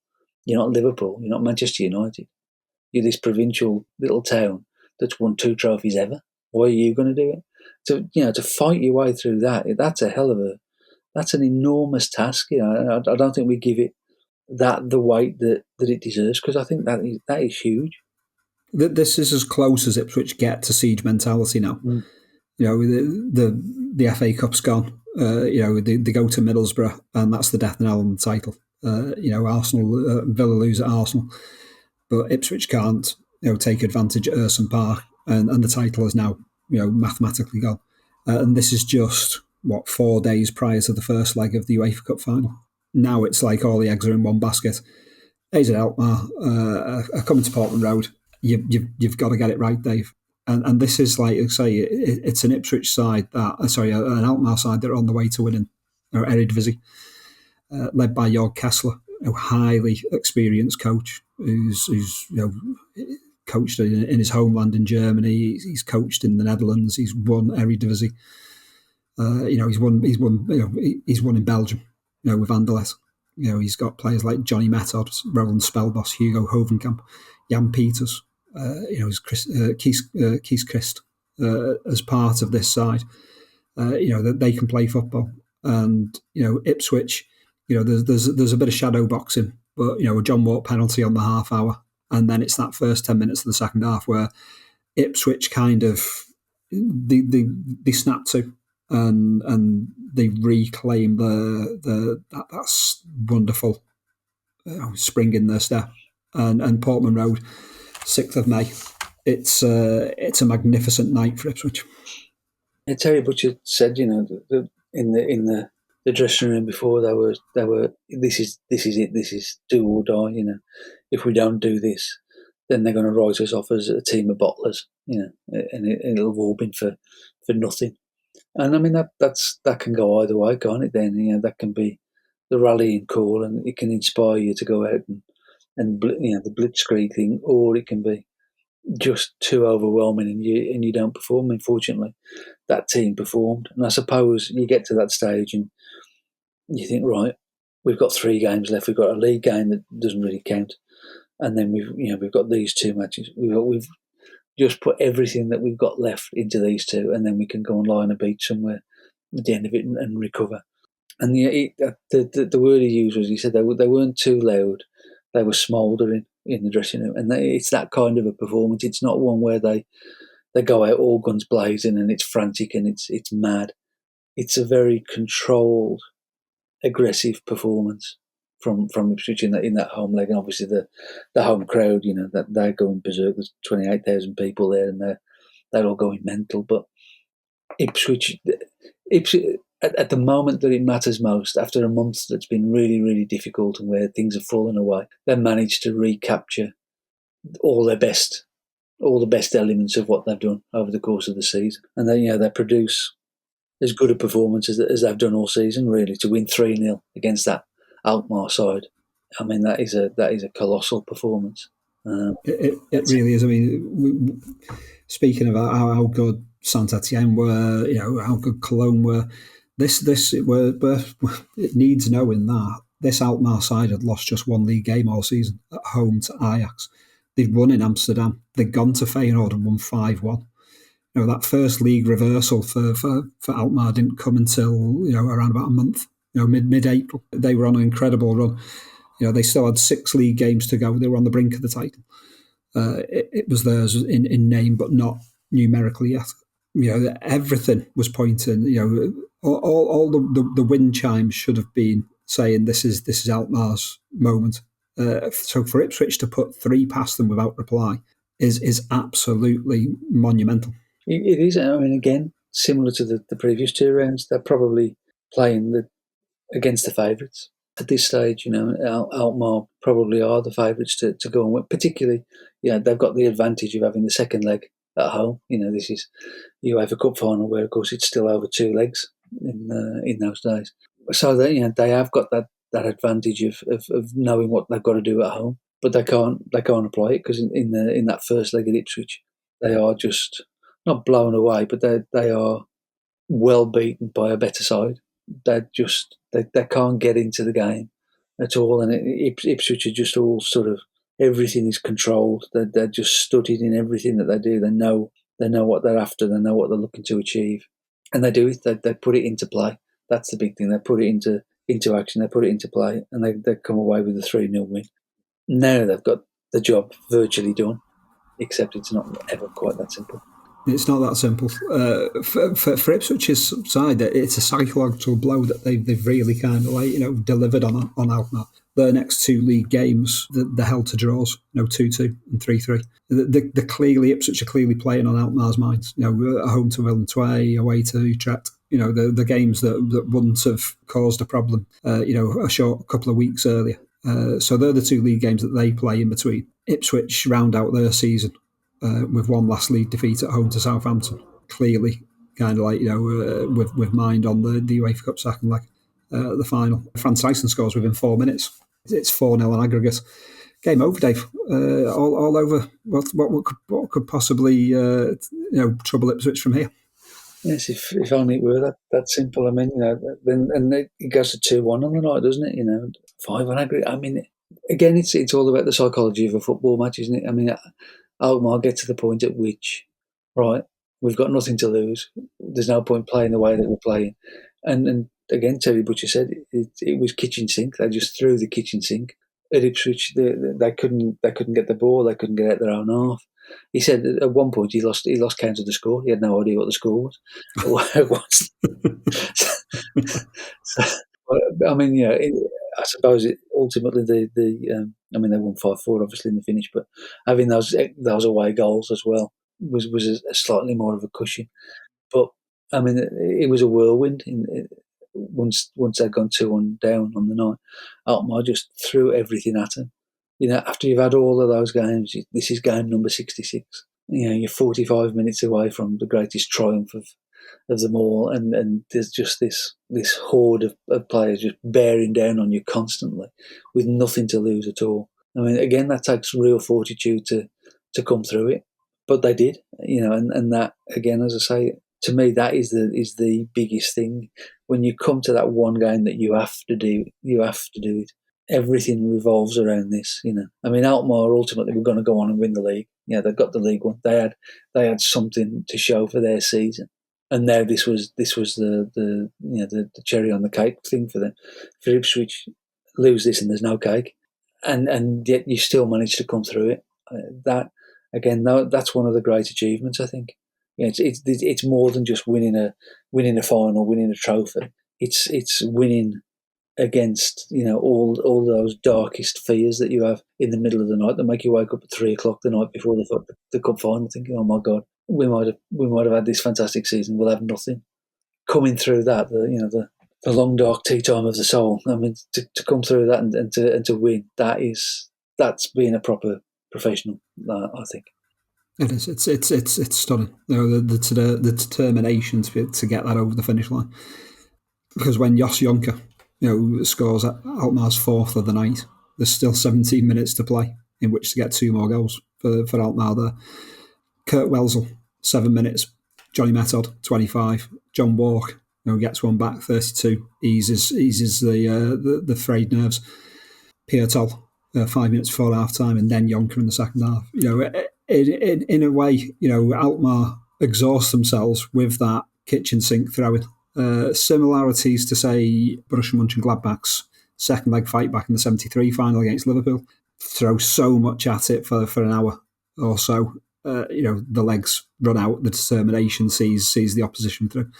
Liverpool. You're not Manchester United. You're this provincial little town that's won 2 trophies ever. Why are you going to do it? To fight your way through that's that's an enormous task. I don't think we give it the weight that it deserves, because I think that is huge. This is as close as Ipswich get to siege mentality now. Mm. The FA Cup's gone. They go to Middlesbrough, and that's the death knell on the title. Arsenal, Villa lose at Arsenal, but Ipswich can't take advantage at Urson Park, and the title is now mathematically gone. And this is just 4 days prior to the first leg of the UEFA Cup final. Now it's like all the eggs are in one basket. AZ Alkmaar are coming to Portland Road. You've got to get it right, Dave. And this is, like I say, it's an Ipswich side an Alkmaar side that are on the way to winning or Eredivisie, led by Jörg Kessler, a highly experienced coach who's coached in his homeland in Germany. He's coached in the Netherlands. He's won Eredivisie. He's won in Belgium. With Anderlecht. He's got players like Johnny Method, Roland Spelbos, Hugo Hovenkamp, Jan Peters. Kees Christ as part of this side. That they can play football, and Ipswich. There's a bit of shadow boxing, but a John Watt penalty on the half hour, and then it's that first 10 minutes of the second half where Ipswich kind of they snap to, and they reclaim that's wonderful spring in their step, and Portman Road. 6th of May. It's a magnificent night for Ipswich. Terry Butcher said, in the dressing room before, they were this is it. This is do or die. If we don't do this, then they're going to write us off as a team of bottlers. And it'll have all been for nothing. And I mean that can go either way, can't it? Then that can be the rallying call, and it can inspire you to go out and the blitzkrieg thing, or it can be just too overwhelming and you don't perform. Unfortunately, that team performed, and I suppose you get to that stage and you think, right, we've got 3 games left. We've got a league game that doesn't really count, and then we've got these 2 matches. We've just put everything that we've got left into these 2, and then we can go and lie on a beach somewhere at the end of it and recover. And the word he used was, he said they weren't too loud, they were smouldering in the dressing room. And it's that kind of a performance. It's not one where they go out all guns blazing and it's frantic and it's mad. It's a very controlled, aggressive performance from Ipswich in that home leg. And obviously the home crowd, that they're going berserk. There's 28,000 people there, and they're all going mental. But Ipswich at the moment that it matters most, after a month that's been really, really difficult and where things have fallen away, they managed to recapture all the best elements of what they've done over the course of the season. And they produce as good a performance as they've done all season, really, to win 3-0 against that Alkmaar side. I mean, that is a colossal performance. It really is. I mean, speaking of how good Saint Etienne were, how good Cologne were, it needs knowing that this Alkmaar side had lost just one league game all season at home to Ajax. They'd won in Amsterdam. They'd gone to Feyenoord and won 5-1. That first league reversal for Alkmaar didn't come until around about a month, mid-April. They were on an incredible run. They still had 6 league games to go. They were on the brink of the title. It was theirs in name, but not numerically yet. Everything was pointing. All the wind chimes should have been saying this is Alkmaar's moment. So for Ipswich to put 3 past them without reply is absolutely monumental. It is. I mean, again, similar to the previous 2 rounds, they're probably playing against the favourites at this stage. Alkmaar probably are the favourites to go and win. Particularly, they've got the advantage of having the second leg at home. This is UEFA Cup final, where of course it's still over 2 legs in those days. So they have got that advantage of knowing what they've got to do at home, but they can't apply it, because in that first leg at Ipswich, they are just not blown away, but they are well beaten by a better side. They can't get into the game at all, and Ipswich are just all sort of, everything is controlled. They're just studied in everything that they do. They know what they're after. They know what they're looking to achieve, and they do it. They put it into play. That's the big thing. They put it into action. They put it into play, and they come away with a 3-0 win. Now they've got the job virtually done, except it's not ever quite that simple. It's not that simple. For Ipswich's side, it's a psychological blow that they've really kind of delivered on Alkmaar. Their next 2 league games, they're held to draws, 2-2 and 3-3. Ipswich are clearly playing on Alkmaar's minds. At home to Willem-Twee, away to Utrecht. The games that wouldn't have caused a problem, a short couple of weeks earlier. So they're the 2 league games that they play in between. Ipswich round out their season with one last league defeat at home to Southampton. Clearly, kind of with mind on the UEFA Cup second leg, the final. Franz Dyson scores within 4 minutes. It's 4-0 on aggregate. Game over, Dave. All over. What could possibly trouble Ipswich from here? Yes, if only it were that simple. I mean, then it goes to 2-1 on the night, doesn't it? 5 on aggregate. I mean, again, it's all about the psychology of a football match, isn't it? I mean, Alkmaar get to the point at which, right, we've got nothing to lose. There's no point playing the way that we're playing. And again, Terry Butcher said it was kitchen sink. They just threw the kitchen sink at Ipswich. They couldn't get the ball. They couldn't get out their own half. He said at one point he lost count of the score. He had no idea what the score was. So, I mean, I suppose ultimately they won 5-4 obviously in the finish, but having those away goals as well was a slightly more of a cushion. But I mean, it was a whirlwind. Once they'd gone 2-1 down on the night, Alkmaar just threw everything at them. After you've had all of those games, this is game number 66. You're 45 minutes away from the greatest triumph of them all, and there's just this horde of players just bearing down on you constantly with nothing to lose at all. I mean, again, that takes real fortitude to come through it, but they did, and that, again, as I say, to me, that is the biggest thing. When you come to that one game that you have to do it. Everything revolves around this, I mean, Alkmaar ultimately were going to go on and win the league. They've got the league one. They had something to show for their season. And now this was the cherry on the cake thing for them. For Ipswich, lose this and there's no cake, and yet you still managed to come through it. That's one of the great achievements, I think. It's more than just winning a final, winning a trophy. It's winning against all those darkest fears that you have in the middle of the night that make you wake up at 3:00 the night before the cup final, thinking, "Oh my God, we might have had this fantastic season. We'll have nothing." Coming through that, the long dark tea time of the soul. I mean, to come through that and to win, that's being a proper professional. I think. It is. It's stunning. The determination to get that over the finish line. Because when Jos Jonker, scores at Alkmaar's fourth of the night, there's still 17 minutes to play in which to get 2 more goals for Alkmaar there. Kurt Welzel, 7 minutes. Johnny Method, 25. John Walk, gets one back, 32. Eases the frayed nerves. Pierre Toll, 5 minutes before half time, and then Jonker in the second half. In a way, Alkmaar exhaust themselves with that kitchen sink throwing. Similarities to, say, Borussia Mönchengladbach's second leg fight back in the 73 final against Liverpool. Throw so much at it for an hour or so. The legs run out, the determination sees the opposition through.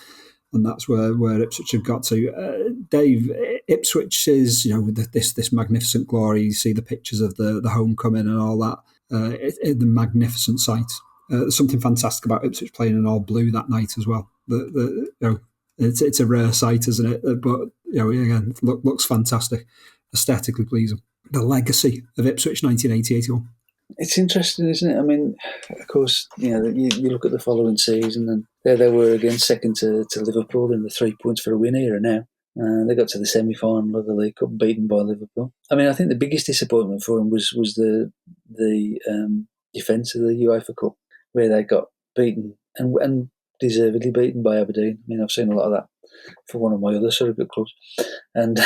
And that's where Ipswich have got to. Dave, Ipswich is, this magnificent glory. You see the pictures of the homecoming and all that. The magnificent sight. There's something fantastic about Ipswich playing in all blue that night as well. It's a rare sight, isn't it? But again, looks fantastic, aesthetically pleasing. The legacy of Ipswich 1980-81. It's interesting, isn't it? I mean, of course, you look at the following season, and there they were again, second to Liverpool in the 3 points for a win era now. They got to the semi-final of the League Cup, beaten by Liverpool. I mean, I think the biggest disappointment for them was the defence of the UEFA Cup, where they got beaten and deservedly beaten by Aberdeen. I mean, I've seen a lot of that for one of my other surrogate clubs, and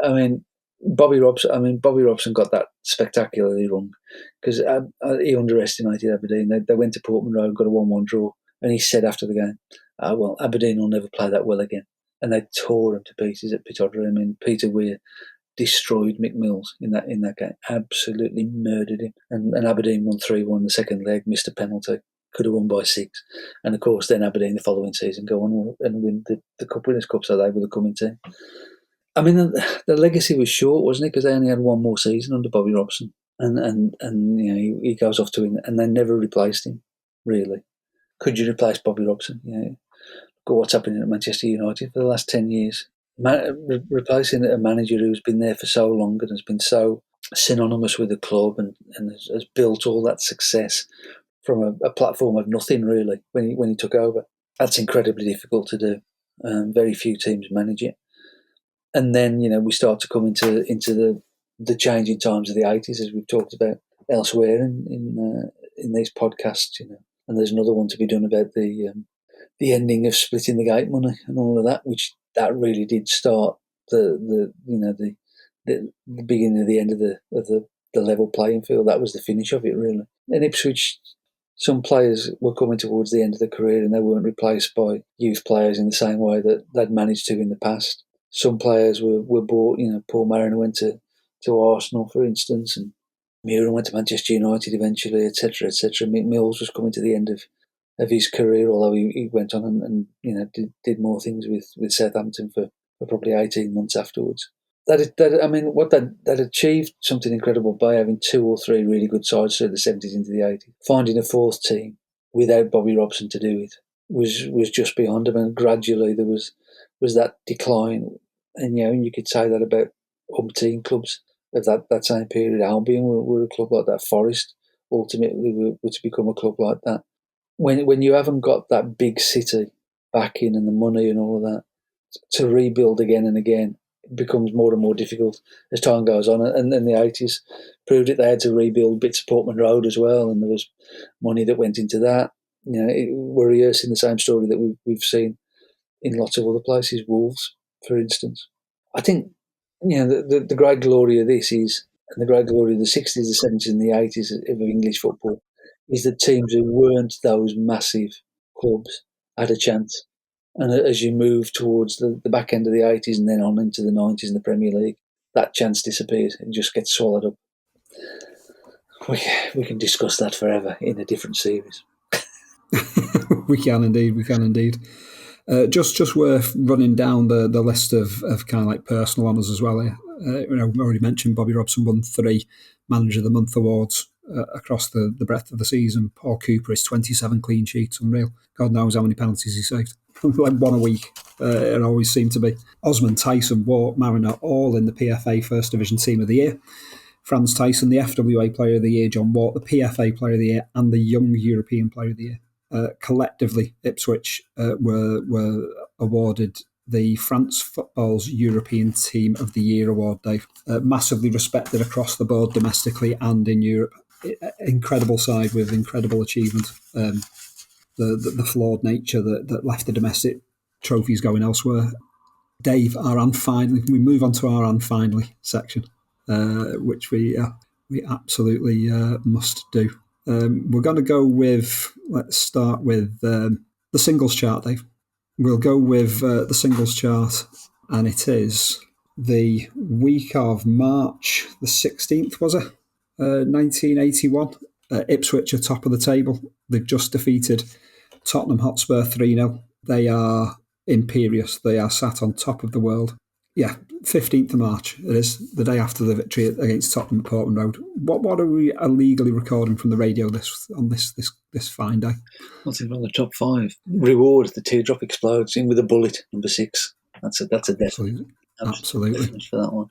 I mean, Bobby Robson got that spectacularly wrong because he underestimated Aberdeen. They went to Portman Road, got a 1-1 draw, and he said after the game, "Well, Aberdeen will never play that well again." And they tore him to pieces at Pittodrie. I mean, Peter Weir destroyed Mick Mills in that game, absolutely murdered him. And Aberdeen won 3-1 the second leg, missed a penalty, could have won by 6. And of course, then Aberdeen the following season go on and win the Cup Winners' Cup, so they were the coming team. I mean, the legacy was short, wasn't it? Because they only had one more season under Bobby Robson, and he goes off to win, and they never replaced him. Really, could you replace Bobby Robson? Look at what's happening at Manchester United for the last 10 years. Replacing a manager who's been there for so long and has been so synonymous with the club and has built all that success from a platform of nothing, really, when he took over. That's incredibly difficult to do. Very few teams manage it. And then, we start to come into the changing times of the 80s, as we've talked about elsewhere in these podcasts, And there's another one to be done about the ending of splitting the gate money and all of that, which that really did start the beginning of the end of the level playing field. That was the finish of it, really. In Ipswich, some players were coming towards the end of their career and they weren't replaced by youth players in the same way that they'd managed to in the past. Some players were bought. Paul Mariner went to Arsenal, for instance, and Muir went to Manchester United eventually, etc., etc. Mick Mills was coming to the end of his career, although he went on and did more things with Southampton for probably 18 months afterwards. That achieved something incredible by having 2 or 3 really good sides through the 70s into the 80s. Finding a fourth team without Bobby Robson to do it was just beyond him, and gradually there was that decline. And you could say that about umpteen clubs of that same period. Albion were a club like that. Forest ultimately were to become a club like that. When you haven't got that big city backing and the money and all of that, to rebuild again and again, it becomes more and more difficult as time goes on. And then the 80s proved it. They had to rebuild bits of Portman Road as well, and there was money that went into that. We're rehearsing the same story that we've seen in lots of other places. Wolves, for instance. I think the great glory of this is, and the great glory of the 60s, the 70s and the 80s of English football, is that teams who weren't those massive clubs had a chance. And as you move towards the back end of the 80s and then on into the 90s in the Premier League, that chance disappears and just gets swallowed up. We can discuss that forever in a different series. We can indeed. Just worth running down the list of kind of like personal honours as well here. We already mentioned Bobby Robson won 3 Manager of the Month awards across the breadth of the season. Paul Cooper is 27 clean sheets, unreal. God knows how many penalties he saved. Like one a week, it always seemed to be. Osman, Tyson, Watt, Mariner, all in the PFA First Division Team of the Year. Franz Tyson, the FWA Player of the Year, John Watt, the PFA Player of the Year, and the Young European Player of the Year. Collectively, Ipswich were awarded the France Football's European Team of the Year award, Dave. Massively respected across the board, domestically and in Europe. Incredible side with incredible achievement. The flawed nature that left the domestic trophies going elsewhere. Dave, our and finally, we move on to our and finally section, which we absolutely must do. We're going to go with, let's start with the singles chart, Dave. We'll go with the singles chart, and it is the week of March the 16th, was it? 1981. Ipswich are top of the table. They've just defeated Tottenham Hotspur 3-0. They are imperious. They are sat on top of the world. Yeah, 15th of March. It is the day after the victory against Tottenham at Portman Road. What are we illegally recording from the radio on this fine day? I think on the top 5. Reward, the teardrop explodes in with a bullet, number 6. That's a definite. Absolutely. For that one.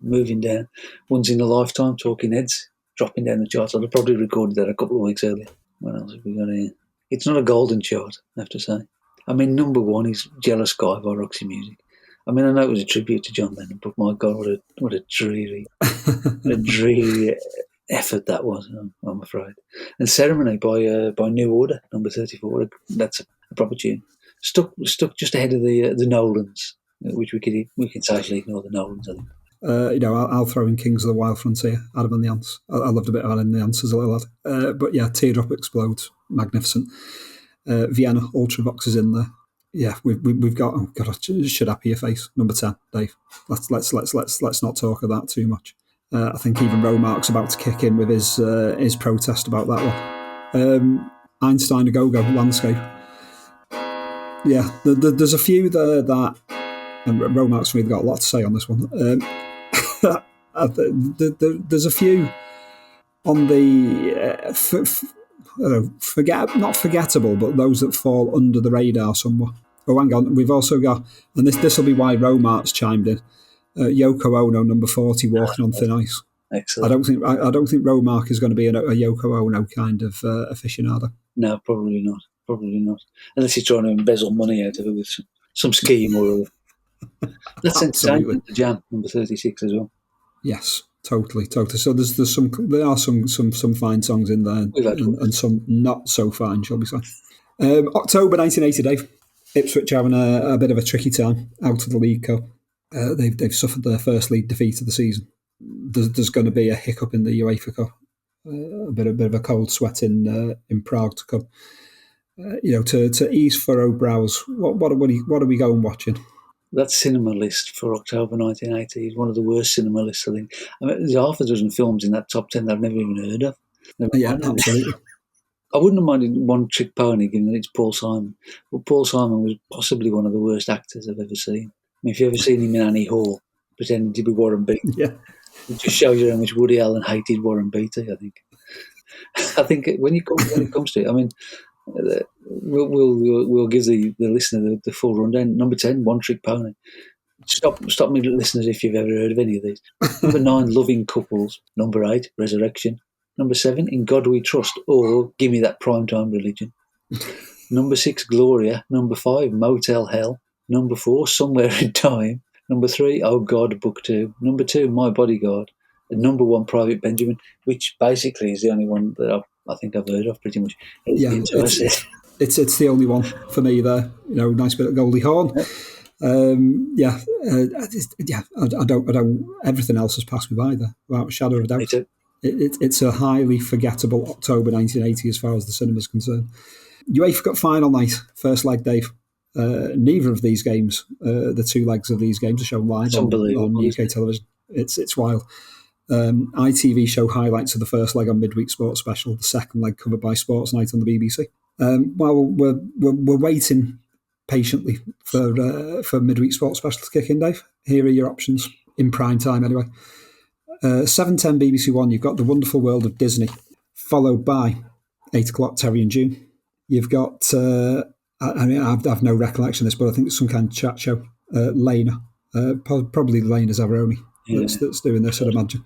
Moving down. Once in a lifetime, Talking Heads, dropping down the charts. I'd have probably recorded that a couple of weeks earlier. What else have we got here? It's not a golden chart, I have to say. I mean, number 1 is Jealous Guy by Roxy Music. I mean, I know it was a tribute to John Lennon, but my God, what a dreary effort that was, I'm afraid. And Ceremony by New Order, number 34. That's a proper tune. Stuck just ahead of the Nolans, which we can safely ignore the Nolans, I think. I'll throw in Kings of the Wild Frontier, Adam and the Ants. I loved a bit of Adam and the Ants as a little lad. But yeah, Teardrop Explodes, magnificent. Vienna, Ultravox is in there. Yeah, we've got. Oh God, I should happy your face. Number 10, Dave. Let's not talk of that too much. I think even Romark's about to kick in with his protest about that one. Einstein a Go-Go Landscape. Yeah, there's a few there that, and Romark's really got a lot to say on this one. There's a few on the not forgettable, but those that fall under the radar somewhat. Oh, hang on, we've also got, and this will be why Romark's chimed in. Yoko Ono, number 40, Walking on Thin Ice. Excellent. I don't think Romark is going to be a Yoko Ono kind of aficionado. No, probably not. Unless he's trying to embezzle money out of it with some scheme or other. That's Entertainment, the Jam, number 36 as well. Yes, totally. So there are some fine songs in there, and some not so fine, shall we say. October 1980, Dave. Ipswich having a bit of a tricky time out of the League Cup. They've suffered their first league defeat of the season. There's going to be a hiccup in the UEFA Cup. A bit of a cold sweat in Prague to come. To ease furrowed brows. What are we going watching? That cinema list for October 1980 is one of the worst cinema lists, I think. I mean, there's half a dozen films in that top 10 that I've never even heard of. Absolutely. I wouldn't have minded One Trick Pony, given that it's Paul Simon. But Paul Simon was possibly one of the worst actors I've ever seen. I mean, if you've ever seen him in Annie Hall, pretending to be Warren Beatty, it just shows you how much Woody Allen hated Warren Beatty, I think. I think when it comes to it, I mean, we'll give the listener the full rundown. Number 10, One Trick Pony. Stop me, listeners, if you've ever heard of any of these. Number 9, Loving Couples. Number 8, Resurrection. Number 7, In God We Trust, or Give Me That Primetime Religion. Number 6, Gloria. Number 5, Motel Hell. Number 4, Somewhere in Time. Number 3, Oh God, Book 2. Number 2, My Bodyguard. And number 1, Private Benjamin, which basically is the only one that I think I've heard of pretty much. It's the only one for me there. Nice bit of Goldie Hawn. I don't. Everything else has passed me by there without a shadow of a doubt. It's a highly forgettable October 1980 as far as the cinema is concerned. UEFA Cup final night, first leg, Dave. Neither of these games, the two legs of these games, are shown live on UK television. It's wild. ITV show highlights of the first leg on Midweek Sports Special, the second leg covered by Sports Night on the BBC. While we're waiting patiently for Midweek Sports Special to kick in, Dave, here are your options in prime time anyway. 7:10 BBC One, you've got The Wonderful World of Disney, followed by 8 o'clock Terry and June. You've got, I've no recollection of this, but I think it's some kind of chat show. Lena, probably Lena Zavaroni that's doing this, I'd imagine.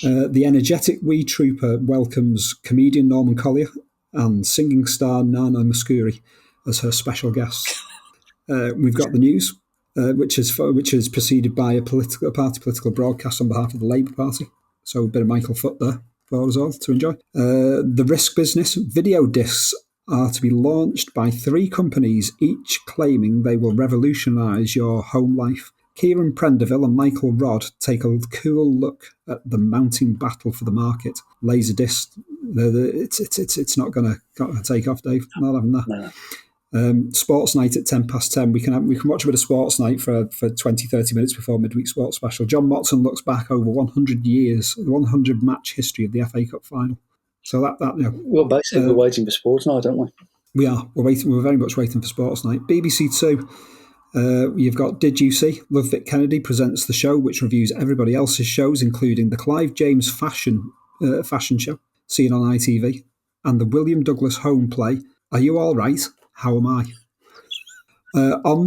The energetic wee trooper welcomes comedian Norman Collier and singing star Nana Muscuri as her special guests. We've got the news, which is preceded by a party political broadcast on behalf of the Labour Party. So a bit of Michael Foot there for us all to enjoy. The risk business, video discs are to be launched by 3 companies, each claiming they will revolutionise your home life. Kieran Prendeville and Michael Rodd take a cool look at the mounting battle for the market. Laserdisc, it's not going to take off, Dave. Not having that. No. Sports Night at 10:10. We can watch a bit of Sports Night for 20-30 minutes before Midweek Sports Special. John Motson looks back over 100 years, the 100 match history of the FA Cup final. So that well, basically we're waiting for Sports Night, aren't we? We are. We're very much waiting for Sports Night. BBC Two. You've got Did You See? Ludwig Kennedy presents the show, which reviews everybody else's shows, including the Clive James fashion show, seen on ITV, and the William Douglas home play, Are You All Right? How Am I?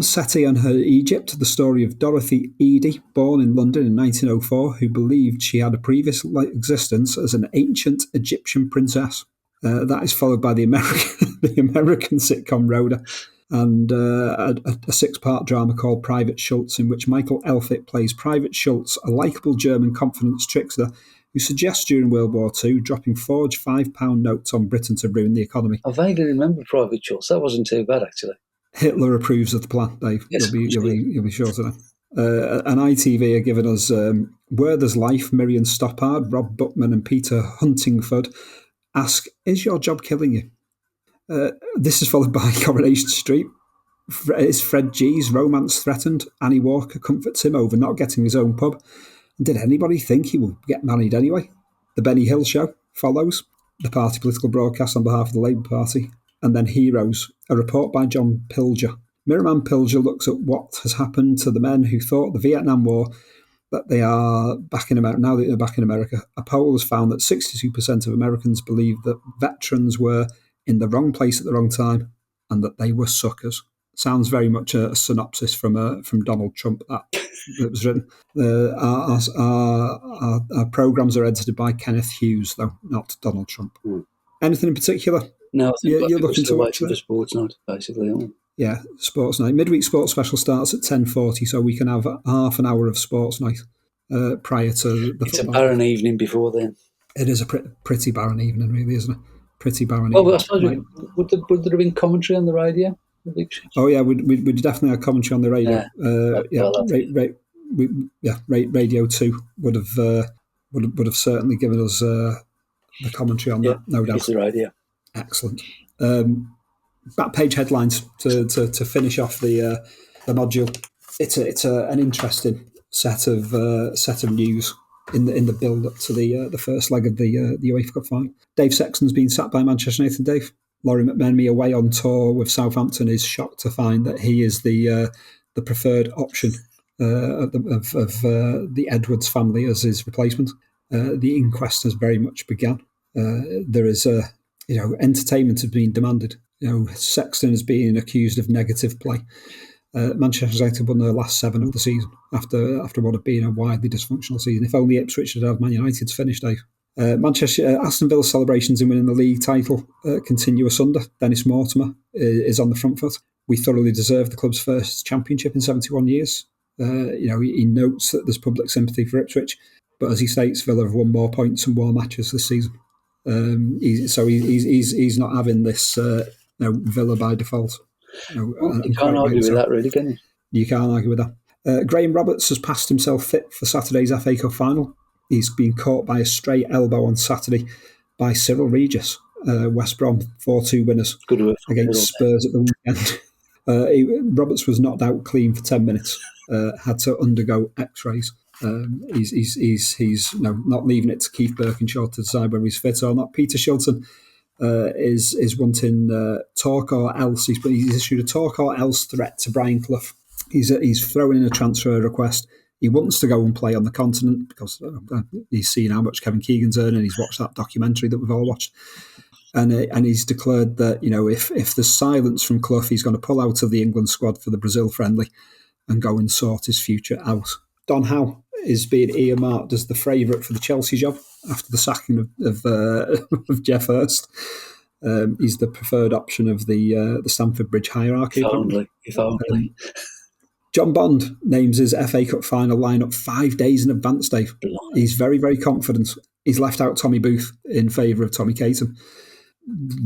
Seti and Her Egypt, the story of Dorothy Eady, born in London in 1904, who believed she had a previous existence as an ancient Egyptian princess. That is followed by the American sitcom Rhoda, and a 6-part drama called Private Schultz, in which Michael Elphick plays Private Schultz, a likeable German confidence trickster who suggests during World War II dropping forged £5 notes on Britain to ruin the economy. I vaguely remember Private Schultz. That wasn't too bad, actually. Hitler approves of the plan, Dave. Yes, you'll be sure to know. And ITV are giving us Where There's Life, Miriam Stoppard, Rob Buckman and Peter Huntingford ask, is your job killing you? This is followed by Coronation Street. Is Fred G's romance threatened? Annie Walker comforts him over not getting his own pub. And did anybody think he would get married anyway? The Benny Hill Show follows. The party political broadcast on behalf of the Labour Party. And then Heroes, a report by John Pilger. Mirrorman Pilger looks at what has happened to the men who thought the Vietnam War, that they are back in America. Now that they're back in America, a poll has found that 62% of Americans believe that veterans were in the wrong place at the wrong time and that they were suckers. Sounds very much a synopsis from Donald Trump that was written. Our programmes are edited by Kenneth Hughes, though, not Donald Trump. Anything in particular? No, I think you're looking to watch for Sports Night, basically, aren't we? Yeah, Sports Night. Midweek Sports Special starts at 10:40, so we can have half an hour of Sports Night prior to the It's football. a barren evening before then. It is a pretty barren evening, really, isn't it? Pretty barren evening. I suppose would there have been commentary on the radio? Oh yeah, we'd definitely have commentary on the radio. Radio 2 would have certainly given us the commentary on that, no doubt. It's the radio. Excellent. Back page headlines to finish off the module. It's an interesting set of news in the build up to the first leg of the UEFA Cup final. Dave Sexton's been sacked by Manchester United. Dave, Laurie McMenemy away on tour with Southampton is shocked to find that he is the preferred option of the Edwards family as his replacement. The inquest has very much begun. There is entertainment has been demanded. Sexton is being accused of negative play. Manchester United won their last 7 of the season after what had been a widely dysfunctional season. If only Ipswich had Man United's finish, Dave. Aston Villa's celebrations in winning the league title continue asunder. Dennis Mortimer is on the front foot. We thoroughly deserve the club's first championship in 71 years. He notes that there's public sympathy for Ipswich, but as he states, Villa have won more points and more matches this season. He's not having this Villa by default. You can't argue with that, really, can you? You can't argue with that. Graham Roberts has passed himself fit for Saturday's FA Cup final. He's been caught by a stray elbow on Saturday by Cyril Regis, West Brom 4-2 winners against Spurs at the weekend. Roberts was knocked out clean for 10 minutes. Had to undergo X-rays. He's not leaving it to Keith Birkinshaw to decide whether he's fit or not. Peter Shilton is wanting talk or else. He's issued a talk or else threat to Brian Clough. He's thrown in a transfer request. He wants to go and play on the continent because he's seen how much Kevin Keegan's earning. He's watched that documentary that we've all watched. And he's declared that, if there's silence from Clough, he's going to pull out of the England squad for the Brazil friendly and go and sort his future out. Don Howe is being earmarked as the favourite for the Chelsea job after the sacking of Jeff Hurst. He's the preferred option of the Stamford Bridge hierarchy. If only. John Bond names his FA Cup final lineup 5 days in advance, Dave. He's very, very confident. He's left out Tommy Booth in favour of Tommy Caton.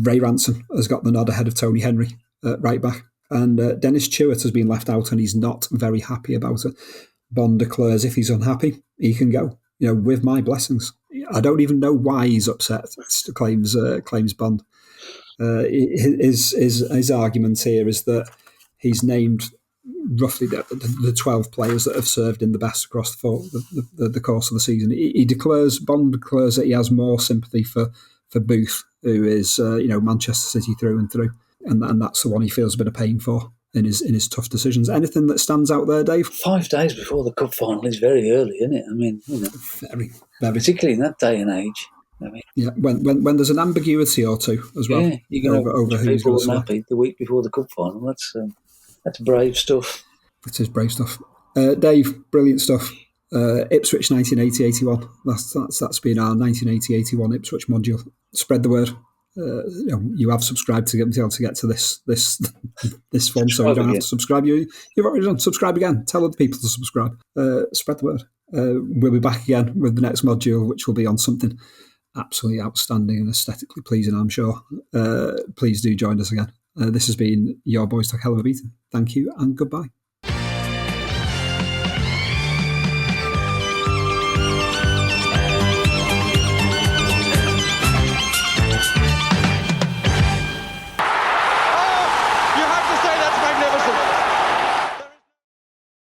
Ray Ranson has got the nod ahead of Tony Henry at right back. And Dennis Chewett has been left out and he's not very happy about it. Bond declares if he's unhappy, he can go. With my blessings. I don't even know why he's upset, claims Bond. His argument here is that he's named roughly the 12 players that have served in the best across the course of the season. Bond declares that he has more sympathy for Booth, who is Manchester City through and through, and that's the one he feels a bit of pain for in his tough decisions. Anything that stands out there, Dave? 5 days before the cup final is very early, isn't it? I mean, very, very, particularly in that day and age. Yeah, when there's an ambiguity or two as well. Yeah, you're going over who's going to happy the week before the cup final. That's brave stuff. It is brave stuff. Dave, brilliant stuff. Ipswich 1980-81. That's been our 1980-81 Ipswich module. Spread the word. You have subscribed to be able to get to this one, so you don't have to subscribe. You've already done. Subscribe again. Tell other people to subscribe. Spread the word. We'll be back again with the next module, which will be on something absolutely outstanding and aesthetically pleasing, I'm sure. Please do join us again. This has been Your Boys Took Hell of a Beating. Thank you and goodbye.